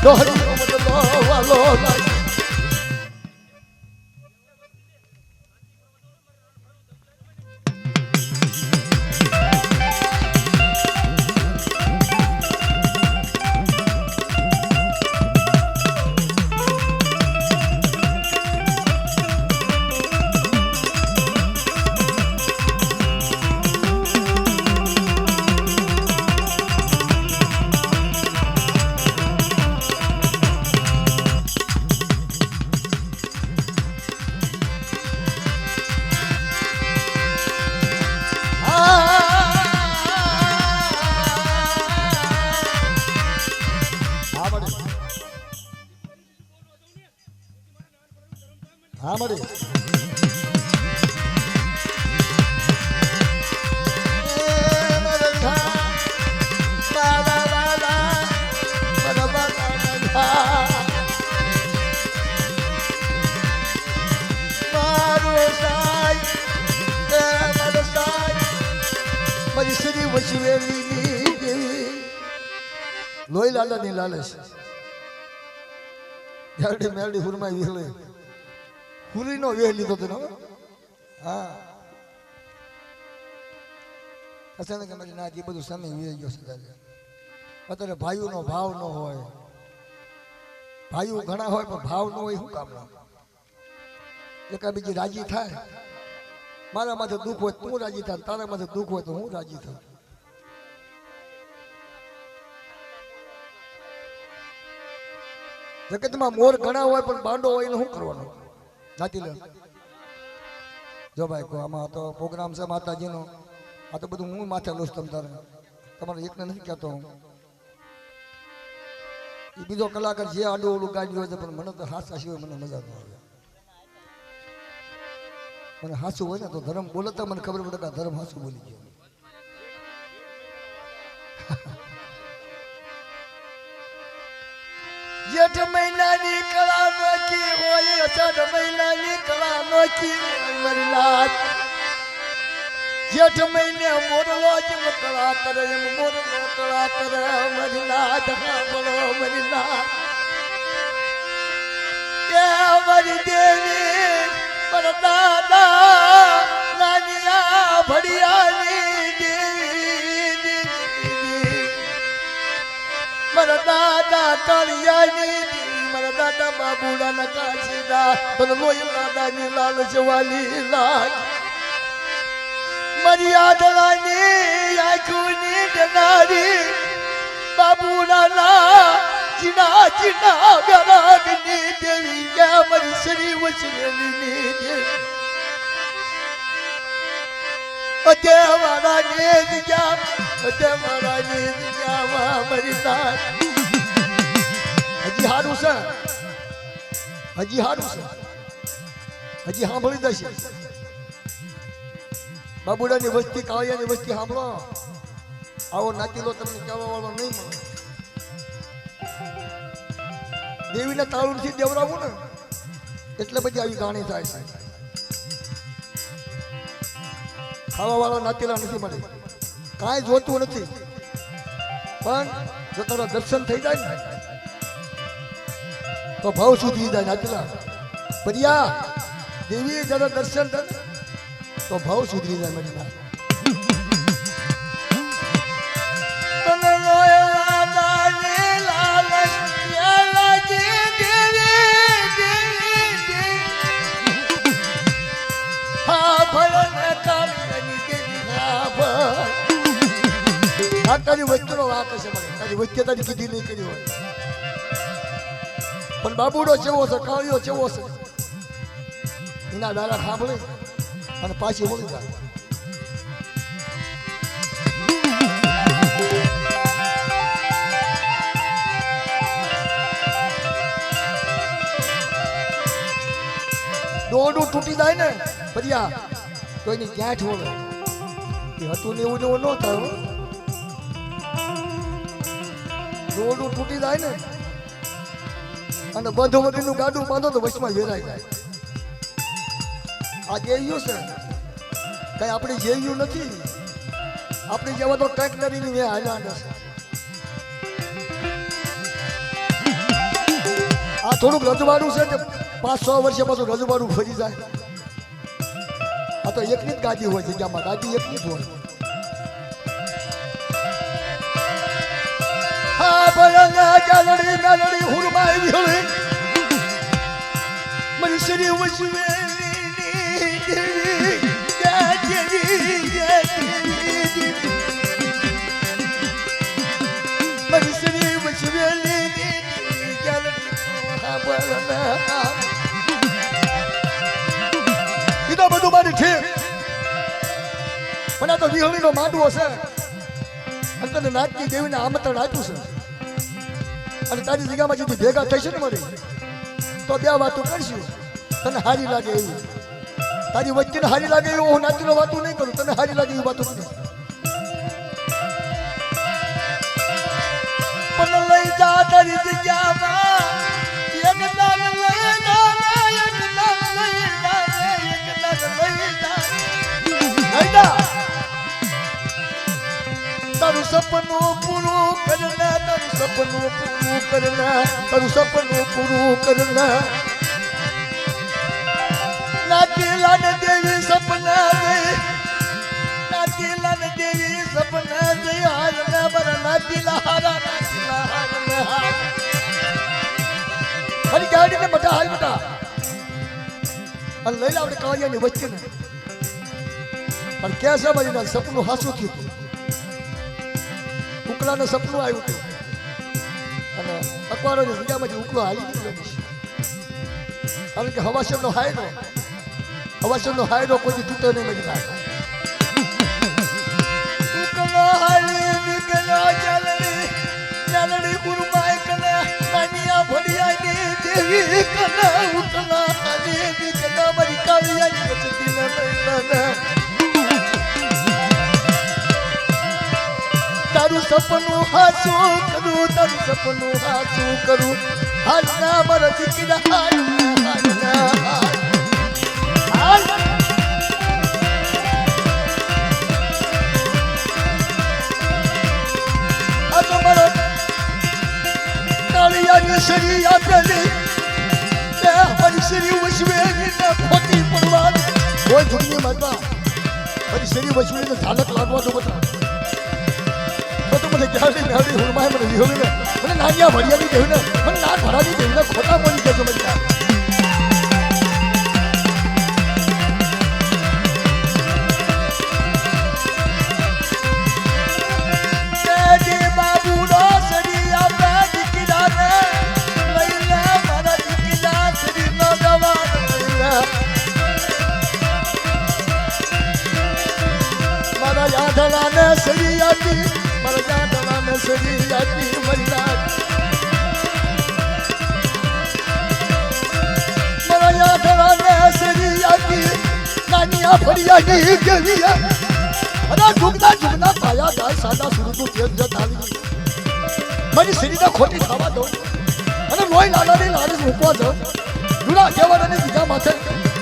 દોહડીનો બદલો વાલો લાગ્યો. હા મળે મારી શ્રી વચવેલી દેવી લોહી લાલાની લાલચ જાડી મેલડી હુરમાઈ વિહલે હુરીનો વેહ લીધો તેનો હા અચાનક મારી ના જે બધું સમય વી ગયો છે અત્યારે ભાઈઓનો ભાવ ન હોય ભાઈઓ ઘણા હોય પણ ભાવ ન હોય શું કામના એકા બીજી રાજી થાય મારા માથે દુઃખ હોય તું રાજી થાય તારા માથે દુઃખ હોય તો હું રાજી થાઉં જગતમાં મોર ઘણા હોય પણ બાંડો હોય ને શું કરવાનો નાતી લે જો ભાઈ કો આમાં તો પ્રોગ્રામ છે માતાજીનો આ તો બધું હું માથે લઉં તમ તારે તમારે એકને નથી કહેતો હું એ બીજો કલાકાર જે આડું ઓલું ગાડી હોય છે પણ મને તો હાથ હાસી હોય મને મજા ન આવે મને હાસું હોય ને તો ધર્મ બોલતા મને ખબર પડે કે ધર્મ હાસું બોલી ગયો જેઠ મહિનાની કળા નોખી હોય અષાઢ મહિનાની કળા નોખી મારી લાત જેઠ મહિને મોરલો જેમ કળા કરે એમ મોરલો કળા કરે મારી લાત બોલો મારી લાત એ મારી દેવી મારા દાદા નાનિયા ભડિયાની દેવી મારા દાદા કાળિયાની મારા દાદા બાબુડાના કાશીદા પણ લોહી દાદાની લાલ જવાલી લાગ મારી આદળાની આંખોની ડનારી બાબુડાના જીના જીના ગરાગની દેવી ગયા મારી શ્રી વચવેલીની દેવી અદેવાળાની જગ્યા મારી નાથ હજી હારું છે હજી સાંભળી જશે બાબુડાની વસ્તી કાળિયાની વસ્તી સાંભળો આવો નાતીલો તમને કહેવા વાળો નહીં મળે દેવીના તાળુથી દેવરાવું ને એટલે બધી આવી ગાણી થાય છે ખાવા વાળા નાતીલા નથી મળે કાંઈ જોતું નથી પણ જો તારા દર્શન થઈ જાય ને તો ભાવ સુધી જાય નાતીલા બરિયા દેવી જરા દર્શન થાય તો ભાવ સુધરી જાય મારી ના તારી વચ્ચેનો વાત હશે મને તારી વચ્ચે તારી કીધી નહીં કરી હોય પણ બાબુડો ચેવો છે કાળિયો ચેવો છે એના દાડા સાંભળે અને પાછી વળી જાય દોડું તૂટી જાય ને બરિયા તો એની ગાંઠ વળે એ હતું ને એવું ન થયું દોડું તૂટી જાય ને અને બધો વગરનું ગાડું બાંધો તો વચમાં વેરાઈ જાય આ જેવ્યું છે કઈ આપણે જેવ્યું નથી આપણે જેવા તો કંઈક નરીની હાલ્યા છે આ થોડુંક રજવાડું છે કે 5-6 વર્ષે પાછું રજવાડું ફરી જાય. આ તો એકની જ ગાદી હોય જગ્યામાં, ગાદી એકની જ હોય. હા ભલા ગાલડી મેલડી હુરમા આવી હવે મને શરીર વચવે બધું મારી ઠીક પણ આ તો વિહળીનો માંડવો છે અને તને નાચની દેવીને આમંત્રણ આપ્યું છે અને તારી જગ્યામાં যদি ભેગા થઈશે ને મારી તો બે વાતો કરશું તને હારી લાગે એવી તારી વચ્ચે હારી લાગે એવી હું નાચીનો વાતો નહીં કરું તને હારી લાગે એવી વાતો કરું પણ લઈ જા તારી જગ્યામાં એક દાન લઈ જા એક દાન લઈ જા એક દાન લઈ જા તારું સપનું પૂરું કરના તારું સપનું પૂરું કરના તારું સપનું પૂરું કરના નાચીલા ને દેવી સપના દે નાચીલા ને દેવી સપના દે હારના બરા નાચીલા હારા નાચીલા હારના હરી ગાડી ને બટા હાલ બટા અને લઈ લા આપણે કાળિયાની વચ્ચે ને પણ કેસે મારી ના સપનું હાસું થયું ઉકલાનું સપનું આવ્યું હતું અને અકવારોની જગ્યામાંથી ઉકલો હાલી નીકળ્યો કારણ કે હવાશરનો હાયરો કોઈ તૂટે નહીં મળી થાય ઉકલો હાલી નીકળ્યો ચાલડી ગુરુમાય કને કાનિયા ભડિયાની દેવી કને ઉકલા હાલી નીકળ્યો મારી કાળિયાની વચતી ન તારું સપનું હાસું કરું તારું સપનું હાસું કરું હાલના મારા દીકરા હાલના હાલ આ તો મારા કાળિયાની શરી આપેલી તે મારી શરી વસવેલી ને ખોટી પડવા કોઈ ધૂળની માતા મારી શરી વસવેલી ઝાલક લાગવા દો બધા મને ગાડી ગાડી હુરમાય મને વિહોને મને નાનિયા ભડિયાની દેવને મને ના ભરાની દેવને ખોટા બોલી દેજો મને જે બાબુ નો સરી આપા દીકરાને લઈ લે મારા દીકરા સરી નો જવાન લઈ લે મારા યાદલાને સરી આપી મારા જાદલાને સરી આપી મરિયા મારા યાદલાને સરી આપી નાનિયા ફરિયાની ગલિયા અરે જુગના પાયા દાય સાદા સુરતું તેજ જતાલી મારી સરીના ખોટી થવા દો અને લોહી લાલાની લાલચ મૂકવા દો જુડા કેવાને બીજા માથે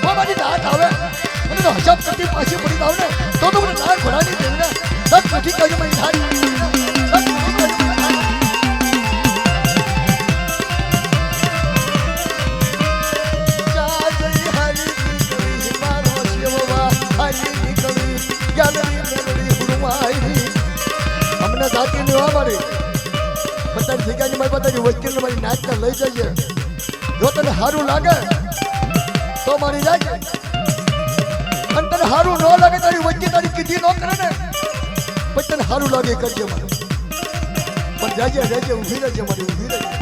મારી દાટ આવે અને તો હજાબ કરતી પાછી પડી જાવ ને તો મને દાટ ભરાની દેવને સત નથી કહ્યું મારી ધારી અમને જાતી નહીં હોવા મારી બધાની જગ્યાની મારી બધાની વકીલ મારી નાચને લઈ જઈએ જો તને સારું લાગે તો મારી જાય અને તને સારું ન લાગે તારી વકીલ તારી કીધી ન કરે ને પછી તને સારું લાગે કરજે મારે પણ જાજે રહેજે ઊભી રહેજે મારી ઊભી રહેજે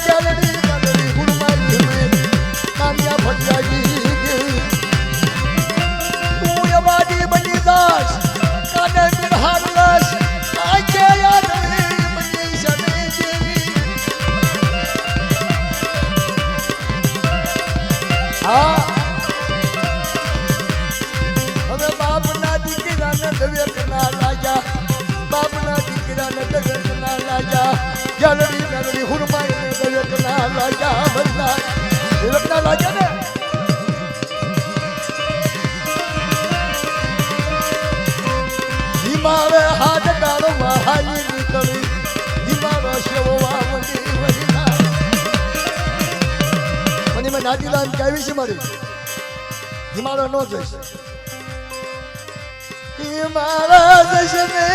ચાલડી દવેકના લાજા બાપના દીકરાને દવેકના લાજા જાનડી મેલડી હુરમાઈને દવેકના લાજા મરના દવેકના લાજા ને હિમાલય હાથ ડાળમાં હાલી નીકળી હિમાલય શેવવા મંડી વરીના મને મેં નાતીલાલ કહેવી છે મારી હિમાલય નો જઈશ હિમાલય જઈશ ને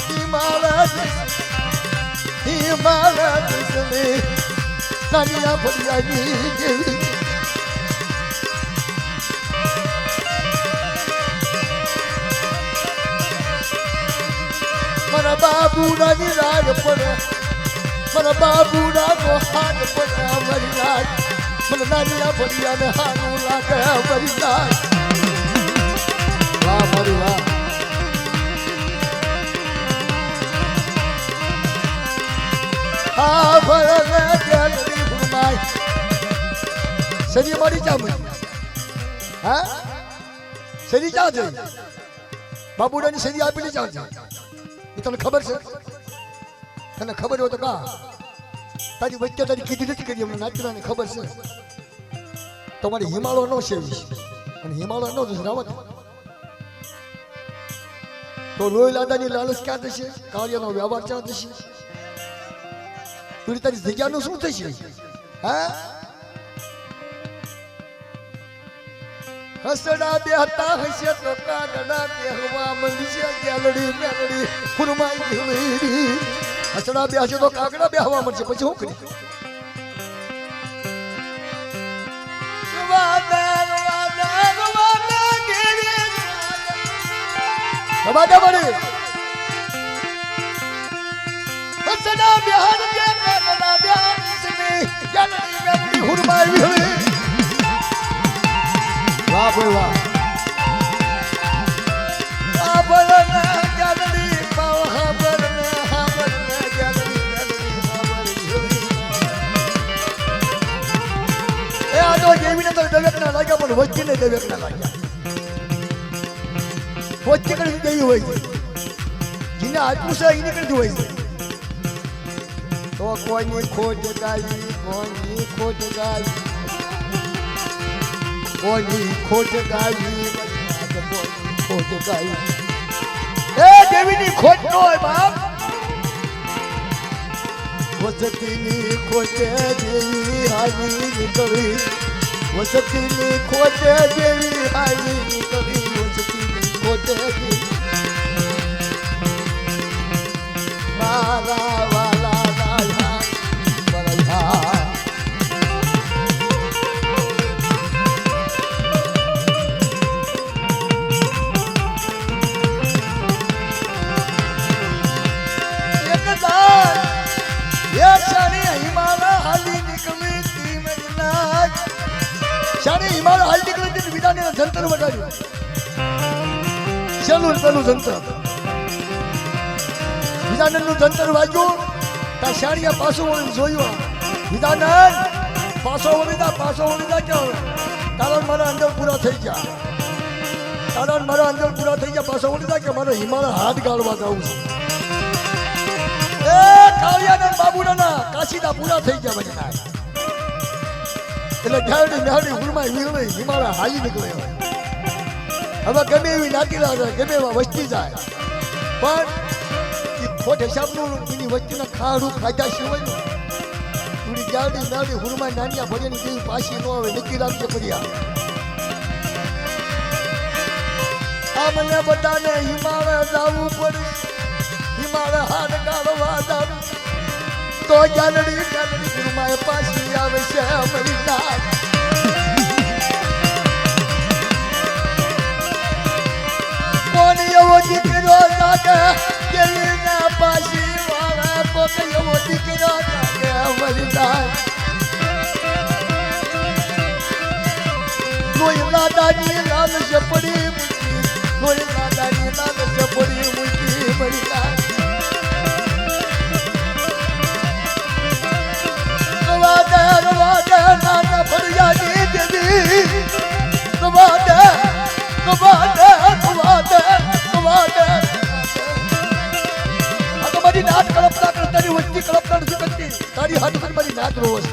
હિમાલય જઈશ ને નાનિયા ફરિયાની જેવી મારા બાબુના ની રાગ પડે મારા બાબુના નો હાથ પડે અમારી રાગ મને નાનિયા ફરિયાને હારું લાગે અમારી રાગ વાહ મારી વાહ હા ભરને ગેલરી ફરમાય સરી મારી ચામડી હા સરી ચા જઈ બાબુડાની સરી આપેલી ચા જઈ એ તને ખબર છે તને ખબર હોય તો કા તારી વચ્ચે તારી કીધી નથી કરી અમને નાચરાને ખબર છે તમારી હિમાલય નો સેવી અને હિમાલય નો રાવત તો લોહી લાદાની લાલચ ક્યાં થશે કાર્યનો વ્યવહાર ક્યાં થશે તું તારી જગ્યાનું શું થશે હા હસડા બેહતા હશે તો કાગડા બેહવા મંડશે ગેલડી મેલડી ફુરમાઈ ગેલડી હસડા બેહશે તો કાગડા બેહવા મંડશે પછી શું કરી વાદા બની હસડા બેહર કે કાગડા બેહશે ગેલડી મેલડી ફુરમાઈ ગેલડી વાહ ભાઈ વાહ આબરને ગેલડી પાવ હાબરને ગેલડી એ આ તો જેવીને તો દવેકના લાગ્યા પણ વચ્ચે ને દવેકના લાગ્યા વચ્ચે કરી ગઈ હોય છે જેને આટલું છે એને કરી હોય છે તો કોઈની ખોટ ગાવી કોઈની ખોટ ગાવી કોઈની ખોટ ગાવી ખોટ ગાવી એ દેવીની ખોટ નો હોય બાપ વસતીની ખોટે દેવી હાલી નીકળી વસતીની ખોટે દેવી હાલી નીકળી વસતીની ખોટે દેવી મારા વાલા લાયા બરયા જંતર વગાડ્યું શેનું પેલું જંતર વિદાનંદનું જંતર વાગ્યું તા શાળિયા પાછું વળી જોયું વિદાનંદ પાછો વળી દા કેવું તારા મારા અંદર પૂરા થઈ ગયા પાછો વળી દા કે મારો હિમાલય હાથ ગાળવા જવું છે એ કાળિયાના બાબુના કાશીદા પૂરા થઈ ગયા બધા એટલે ઢાળી મેહડી ગુરમાઈ વીરણી હિમાલય હાલી નીકળે હવે ગમે એવી નાતી લાગે ગમે એવા વસ્તી જાય પણ એ ખોટ હિસાબનું એની વસ્તીના ખાડું ખાધા સિવાય થોડી ગાડી મેહડી ગુરમાઈ નાનિયા ભજની જેવી પાછી ન આવે નક્કી રાખજે પડ્યા આ મને બધાને હિમાલય જવું પડે હિમાલય હાથ ગાળવા જવું તો ગાલડી ગુરમાય પાછી આવે છે અમારી નાક કોની એવો દીકરો લાગે કેલીના પાછી વાળા કોક એવો દીકરો લાગે અમારી નાક લોહી લાદાની લાલ ચપડી લોહી લાદાની લાલ ચપડી મૂકી મારી નાક નાના ફરિયાદી દેવી નાટ કલ્પના કર તારી વસ્તી કલ્પના નથી કરતી તારી હાથ પર મારી નાત રોવે છે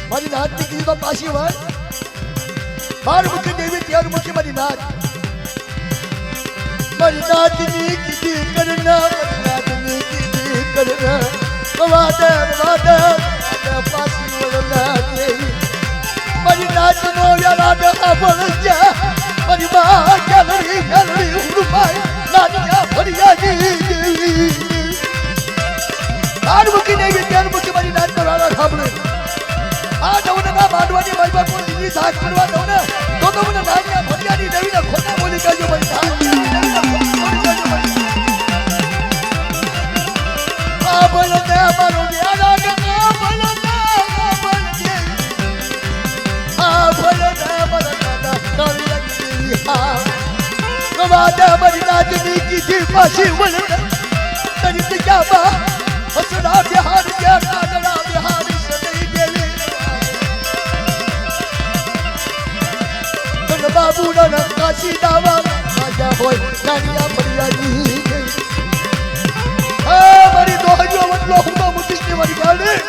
મારી નાત ની કીધી તો પાછી વાત બાર મુખી દેવી ત્યાર મુખી મારી નાત ની કીધી કરના મારી નાત ની કીધી કરના વાદે પાછી વળના દેવી મારી નાત નો યાદ આપણ જા મારી બા ગેલરી ઉડપાઈ નાનિયા ફરિયાદી દેવી બાર મુખી દેવી ત્યાર મુખી મારી નાત પર વાળા સાંભળે આ જવના માંડવાની મારી બા કોઈ દીદી સાથ કરવા દઉં ને તો મને નાનિયા ફરિયાદી દેવીને ખોટા બોલી કહેજો મારી નાત મારી નાતની કીધી પાછી વળના તરી તિજાબા હસડા બિહાર ગયા કાગડા બિહાર સદઈ દેવી તન બાબુના કાશી દાવા રાજા હોય નાનિયા ફરિયાદી મારી દોહરીઓ વડલો હુમા મુકીશની મારી ગાડી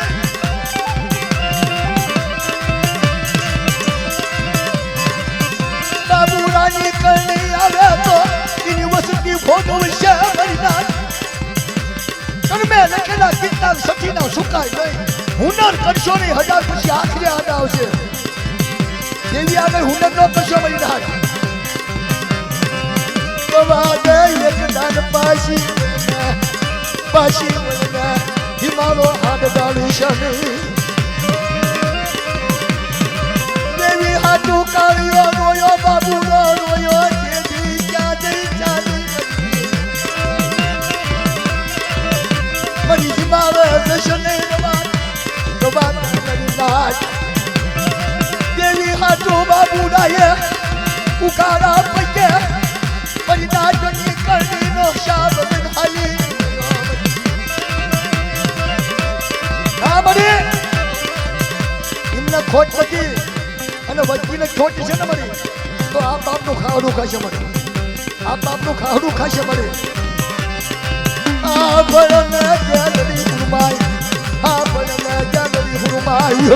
બાબુરાની કરણી આવે તો એની વસતી ભોગવશે મારી નાત કર્મે લખેલા કીર્તન સખીના સુકાય નહીં હુનર કરશો નહીં હજાર પછી આખરી યાદ આવશે દેવી આગળ હુનર નો કરશો મારી નાત કવાદે એક દાન પાછી વળના હિમાલો હાડ ડાળી શની દેવી હાટુ કાળિયો રોયો બાબુ રોયો દેવી ક્યાં જઈ ચાલી મરી હિમાલો દશને રવાન કરી નાટ દેવી હાટુ બાબુ ડાયે ઉકાળા પગે મરી નાટની કરણીનો શાબ હાલી એમને ખોટ નથી અને વચ્ચીને ખોટ છે ને મારી તો આ બાપનું ખાવડું ખાશે મારે આ બાપનું ખાવડું ખાશે મારે આ ભળને ગેલરી હુરમાઈ આ ભળને ગેલરી હુરમાઈ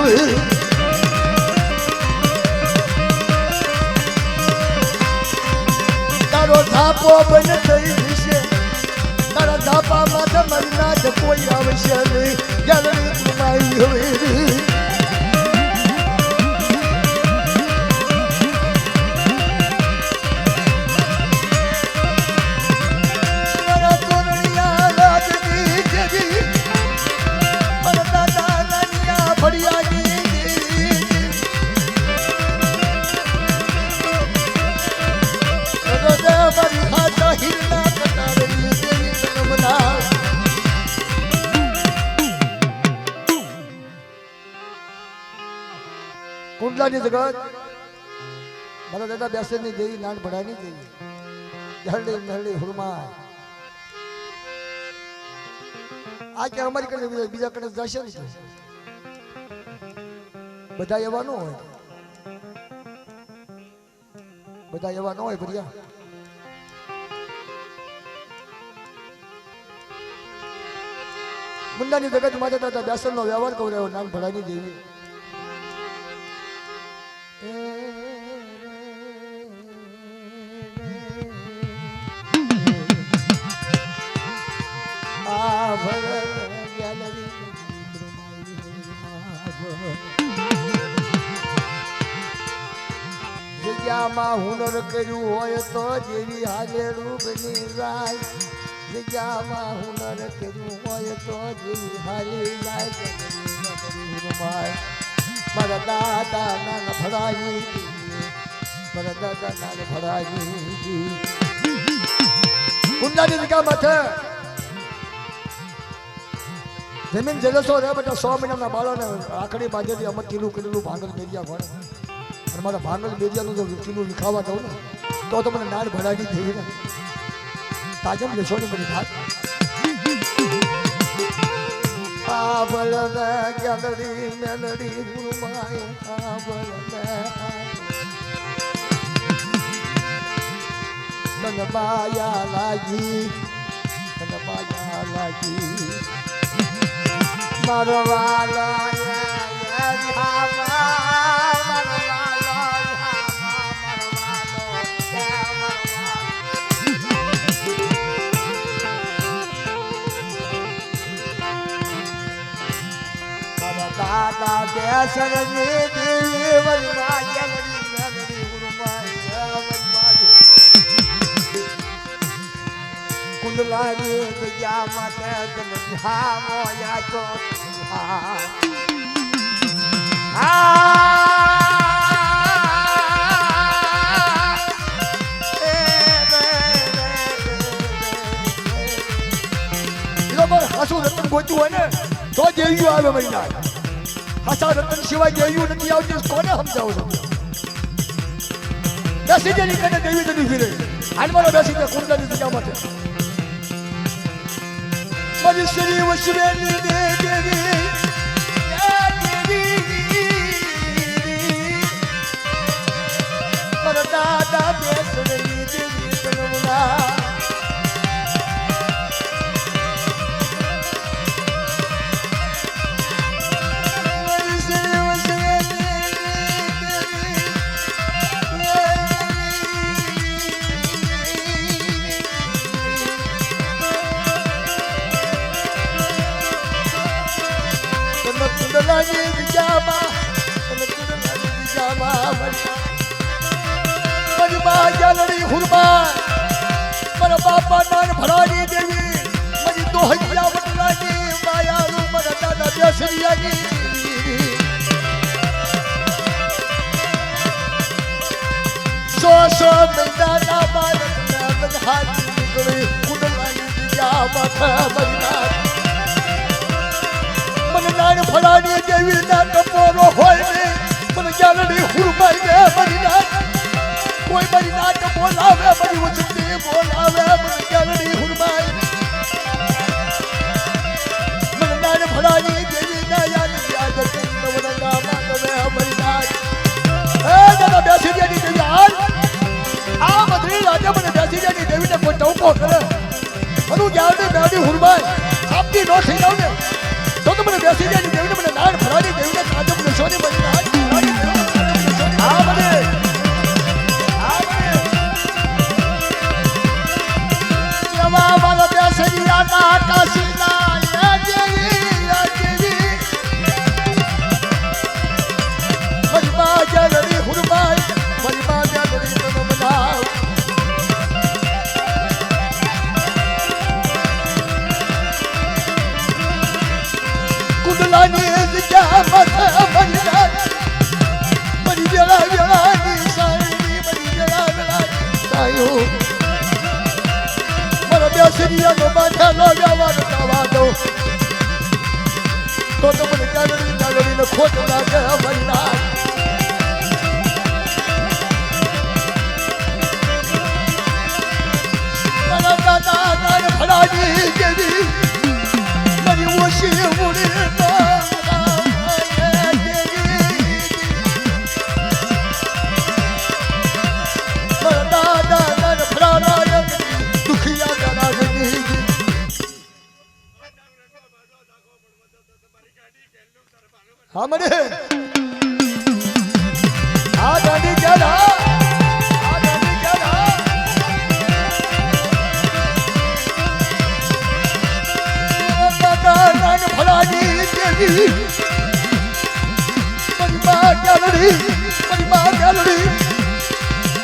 તારો થાપો બન થઈ જશે તારા ધાપા માથે મારી નાચ કોઈ આવશે નહીં ગેલરી હુરમાઈ હવે કુંડલાની જગત મારા દાદા બેસરની દેવી નાન ભડાની દેવી હરડી નરડી હુરમા આ કે અમારી કને બીજા કને જશે ને બધા એવા ન હોય બધા એવા ન હોય ભરિયા મુંડાની જગત માતા દાદા બેસરનો વ્યવહાર કરાયો નાન ભડાની દેવી જગ્યામાં હુનર કર્યું હોય તો જેવી હાલે રૂબની જાય જગ્યામાં હુનર કર્યું હોય તો જેવી હાલી જાય મારા દાદા નાન ભડાઈ મારા દાદા નાન ભડાઈ કુંડાની જગ્યામાં છે જમીન જલસો રહે બેટા 100 મહિનાના બાળોને આખડી બાજેથી અમર કિલો કિલો ભાંગલ મેરિયા ભણે અને મારા ભાંગલ મેરિયાનું જો કિલો વિખાવા દઉં ને તો મને નાળ ભરાવી દેવી ને તાજમ લેશો ને બધી વાત આ બળને ગેલરી મેલડી ગુરુમાય આ બળને તન બાયા લાગી તન બાયા લાગી મારો વાલો દાદા બેસરની દેવી વરવા જલરી નગરી ઉરમાય કુંડલાની જગ્યા માટે જલહા મોયા તો હાસુ રતન ગોતું હોય ને તો દેવીઓ આવે મારી નાખ હાસા રતન સિવાય દેવીઓ નથી આવતી કોને સમજાવો છો બેસી જઈ કને દેવી નથી ફીરે હાલ મારો બેસી જાય કુંડલાની જગ્યા માટે મારી શ્રી વશવેલી દેવી મારા દાદા બેસવેલી દેવી તનમના જલડી હુરમા મારા બાપા નાન ભરાની દેવી મારી દોહૈયા વડલાની માયાળુ મારા દાદા બેસરિયાની સો મહિનાના બાળકના બધાની નીકળી કુંડલાની બીજા માથા મરના મને નાન ભરાની દેવી ના ટપોરો હોય ને મને જલડી હુરમાઈ દે મારી ના કોઈ મારી નાટ બોલાવે મારી વચતી બોલાવે મને ગલડી હુરમાઈ મને નાન ભરાની દેવી ના યાદ યાદ કરી નવરંગા માતવે મારી નાટ એ દાદા બેસરિયાની દેવી હાલ આ બધી રાજા મને બેસરિયાની દેવીને કોઈ ટોકો કરે મનું જ્ઞાનની મેળી હુરમાઈ આપતી નો થઈ જાવ ને તો મને બેસરિયાની દેવીને મને નાન ભરાની દેવીને કાજમ નશોની મારી નાટ ભરાની દેવીને આ મને મારા બેસરિયા ના કાશીલા દેવી મારી મા જલડી હુરમાઈ મારી મા જલડી તનો બનાવ કુંડલાની જગ્યા માથે મરના મારી વેળા વેળાની સારી મારી વેળા વેળાની સાયો બેસરિયાનો બાંધેલો વ્યવહાર થવા દો તો મને ચાલડીને ખોટ લાગે મરના મારા દાદા નાન ભરાની દેવી મારી ઓછી ઉડી મારા દાદા નાન ભરાના દુખિયા હા મને આ ગાડી ક્યાં આ ગાડી ક્યાં નાન ભલાની દેવી મારી મા ગેલડી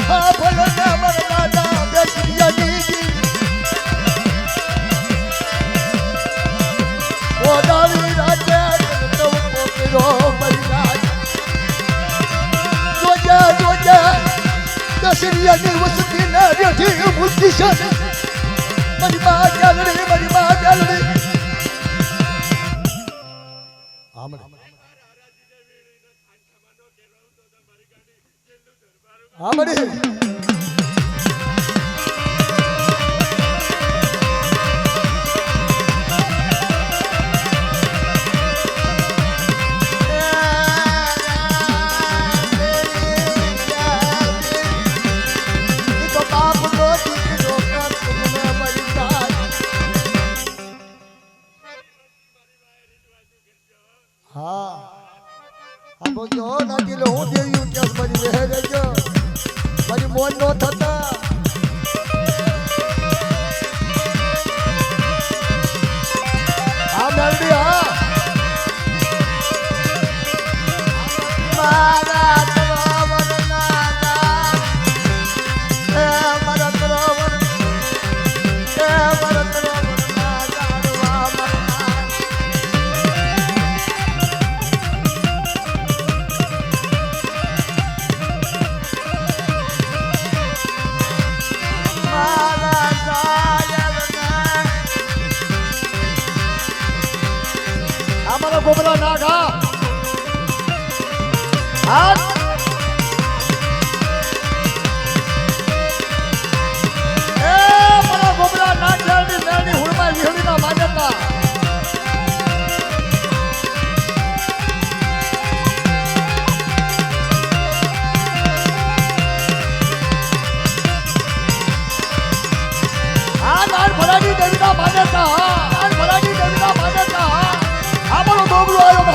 હા ભલા મારા દાદા બેસરિયાની ઓદારી રાજે બેસરિયાની વસતી ના રેઠી મૂર્તિ છે મારી મા ગેલડી હા મને ગોબરા નાગા હાથ એ મારા ગોબરા નાગની મેળની હુળમાં વિહળીના માન્યતા ભરાડી દેવીના માન્યતા ભરાડી દેવીના માન્યતા આ મારો ગોબરો આવ્યો